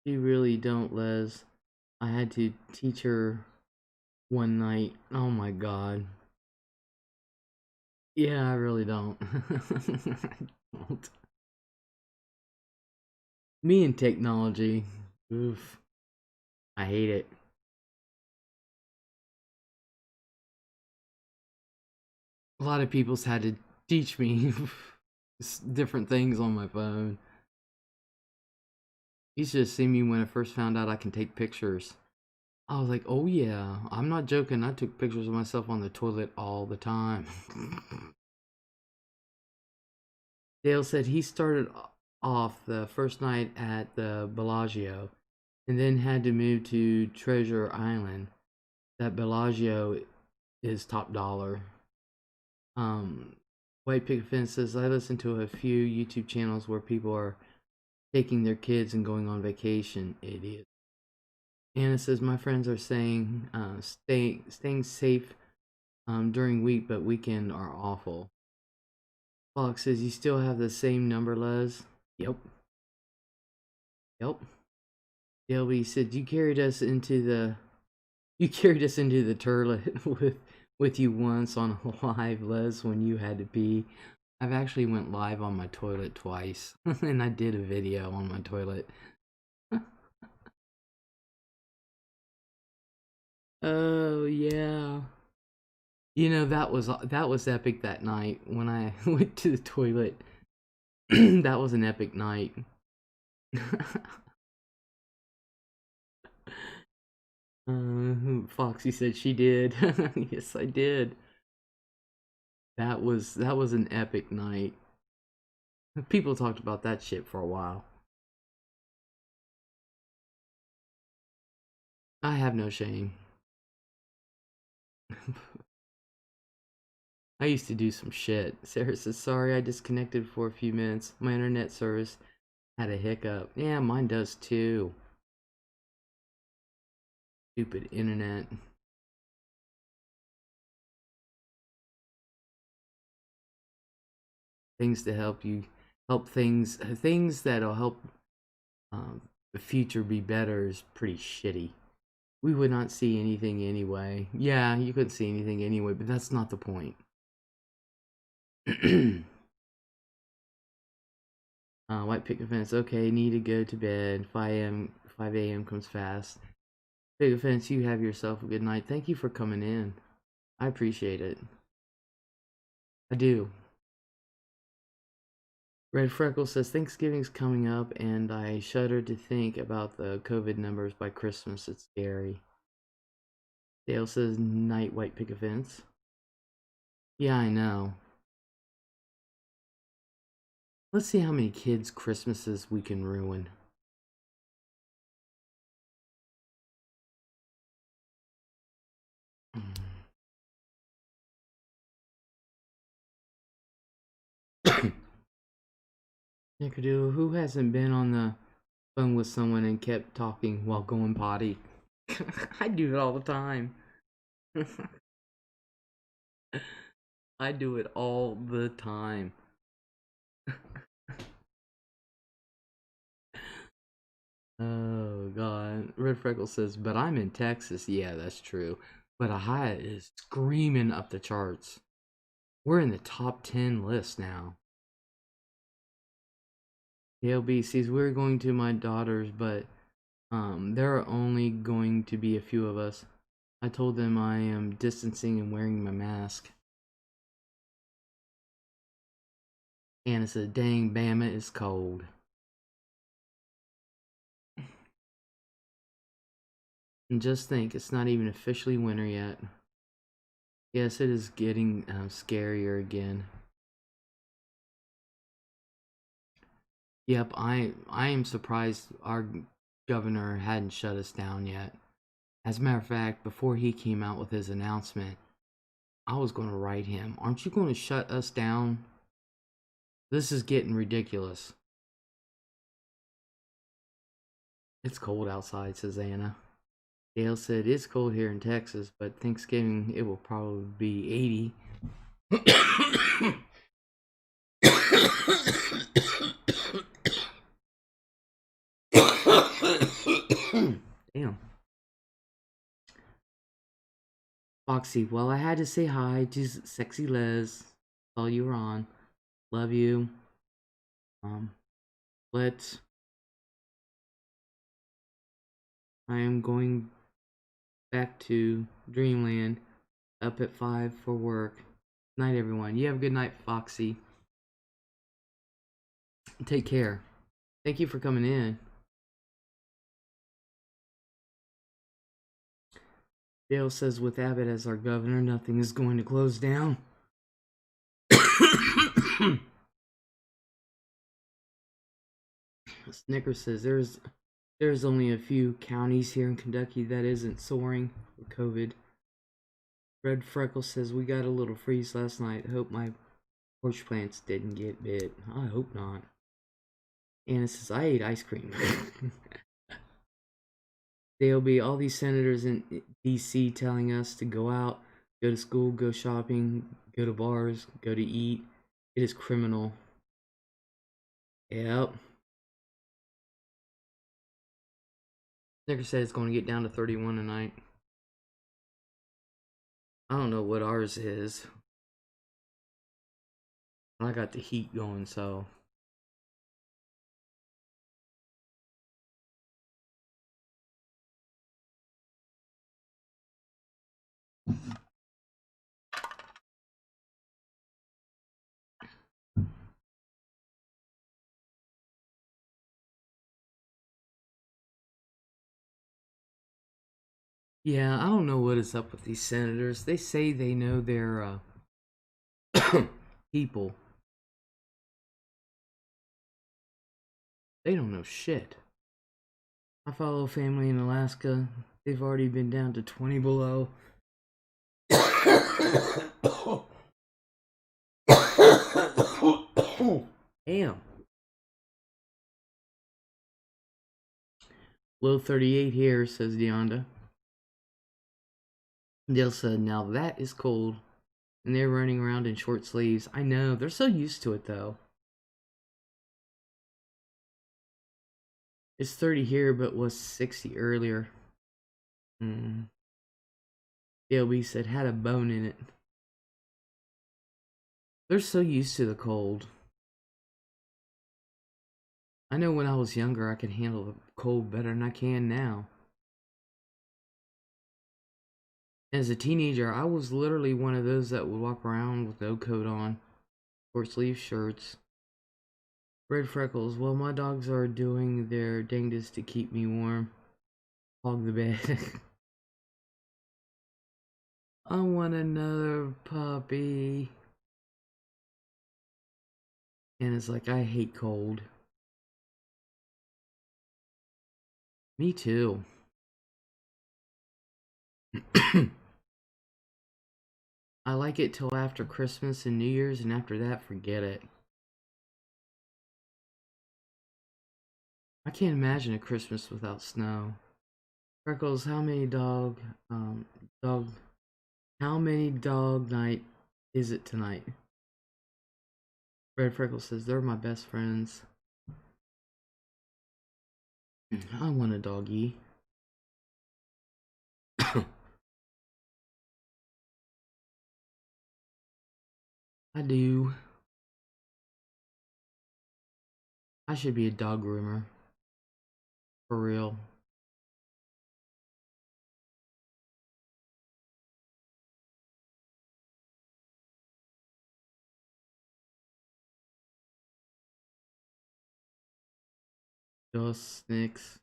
don't, Les. I had to teach her one night. Oh my god. Yeah, I really don't. I don't. Me and technology. Oof. I hate it. A lot of people's had to teach me different things on my phone. You should have seen me when I first found out I can take pictures. I was like, oh yeah, I'm not joking. I took pictures of myself on the toilet all the time. Dale said he started off the first night at the Bellagio and then had to move to Treasure Island. That Bellagio is top dollar. White Picket Fence says, I listen to a few YouTube channels where people are taking their kids and going on vacation. Idiot. Anna says, my friends are saying staying safe during week, but weekend are awful. Fox says, you still have the same number, Les? Yep. Yep. DLB said, you carried us into the toilet with you once on a live, Les, when you had to pee. I've actually went live on my toilet twice, and I did a video on my toilet. Oh yeah. You know, that was epic that night when I went to the toilet. That was an epic night. Foxy said she did. Yes, I did. That was an epic night. People talked about that shit for a while. I have no shame. I used to do some shit. Sarah says, sorry I disconnected for a few minutes. My internet service Had a hiccup. Yeah, mine does too. Stupid internet. Things to help you, help things that'll help the future be better is pretty shitty. We would not see anything anyway. Yeah, you couldn't see anything anyway, but that's not the point. White picket fence. Okay, need to go to bed. 5 a.m. comes fast. Picket fence, you have yourself a good night. Thank you for coming in. I appreciate it. I do. Red Freckle says Thanksgiving's coming up, and I shudder to think about the COVID numbers by Christmas. It's scary. Dale says night white picket fence. Yeah, I know. Let's see how many kids' Christmases we can ruin. Nicodoo, who hasn't been on the phone with someone and kept talking while going potty? I do it all the time. I do it all the time. Oh god. Red Freckle says, but I'm in Texas. Yeah, that's true. But Ohio is screaming up the charts. We're in the top 10 list now. KLB says we're going to my daughter's, but there are only going to be a few of us. I told them I am distancing and wearing my mask. Anna said, dang, Bama is cold. And just think, it's not even officially winter yet. Yes, it is getting scarier again. Yep, I am surprised our governor hadn't shut us down yet. As a matter of fact, before he came out with his announcement, I was going to write him, aren't you going to shut us down? This is getting ridiculous. It's cold outside, says Anna. Dale said, it's cold here in Texas, but Thanksgiving it will probably be 80. Damn. Foxy, well, I had to say hi to Sexy Les. Saw you were on. Love you. I am going back to Dreamland. Up at 5 for work. Night, everyone. You have a good night, Foxy. Take care. Thank you for coming in. Dale says with Abbott as our governor, nothing is going to close down. Snickers says there's only a few counties here in Kentucky that isn't soaring with COVID. Red Freckle says we got a little freeze last night. Hope my porch plants didn't get bit. I hope not. Anna says I ate ice cream. There'll be all these senators in DC telling us to go out, go to school, go shopping, go to bars, go to eat. It is criminal. Yep. Snicker said it's going to get down to 31 tonight. I don't know what ours is. I got the heat going, so. Yeah, I don't know what is up with these senators. They say they know their people. They don't know shit. I follow a family in Alaska. They've already been down to 20 below. Damn. Low 38 here, says Deonda. Dale said, now that is cold. And they're running around in short sleeves. I know, they're so used to it though. It's 30 here, but was 60 earlier. DLB said, had a bone in it. They're so used to the cold. I know when I was younger, I could handle the cold better than I can now. As a teenager, I was literally one of those that would walk around with no coat on, short sleeve shirts. Red Freckles, well, my dogs are doing their dangest to keep me warm. Hog the bed. I want another puppy. And it's like, I hate cold. Me too. I like it till after Christmas and New Year's, and after that, forget it. I can't imagine a Christmas without snow. Freckles, how many dog night is it tonight? Red Freckles says, they're my best friends. I want a doggy. I do. I should be a dog groomer. For real. Just Snicks.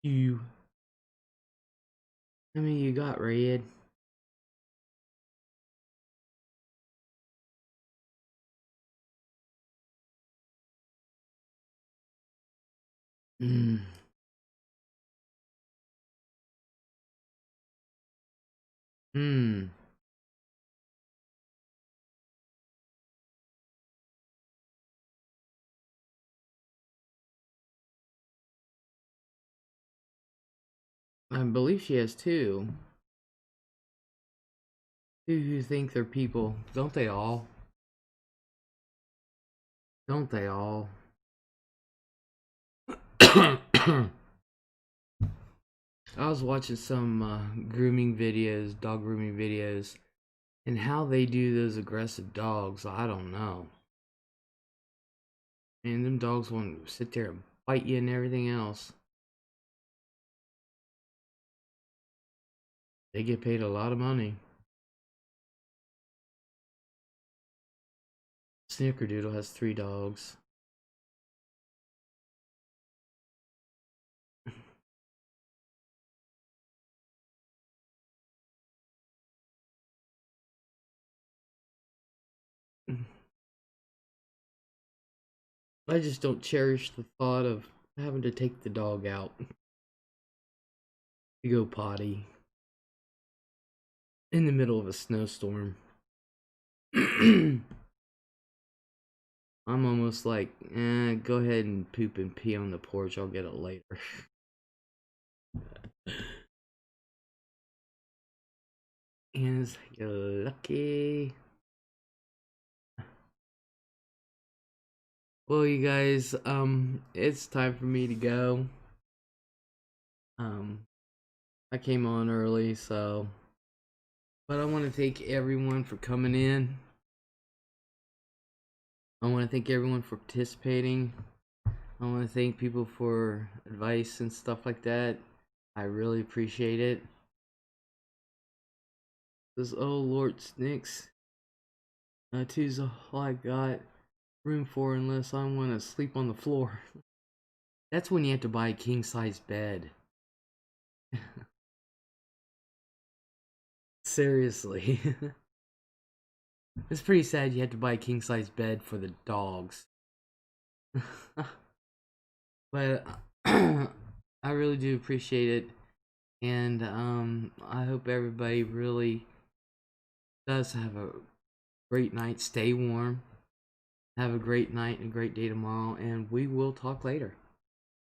You. How many you got, Red? Hmm. Hmm. I believe she has two. Two who think they're people. Don't they all? Don't they all? I was watching some grooming videos, dog grooming videos, and how they do those aggressive dogs, I don't know. And them dogs want to sit there and bite you and everything else. They get paid a lot of money. Snickerdoodle has 3 dogs. I just don't cherish the thought of having to take the dog out to go potty in the middle of a snowstorm. I'm almost like, go ahead and poop and pee on the porch. I'll get it later. And it's like, you're lucky. Well, you guys, it's time for me to go. I came on early, so, but I want to thank everyone for coming in. I want to thank everyone for participating. I want to thank people for advice and stuff like that. I really appreciate it. This, oh Lord, Snicks. Two's all I got room for unless I want to sleep on the floor. That's when you have to buy a king size bed. Seriously. It's pretty sad you have to buy a king size bed for the dogs. But I really do appreciate it. And I hope everybody really does have a great night. Stay warm. Have a great night and a great day tomorrow, and we will talk later.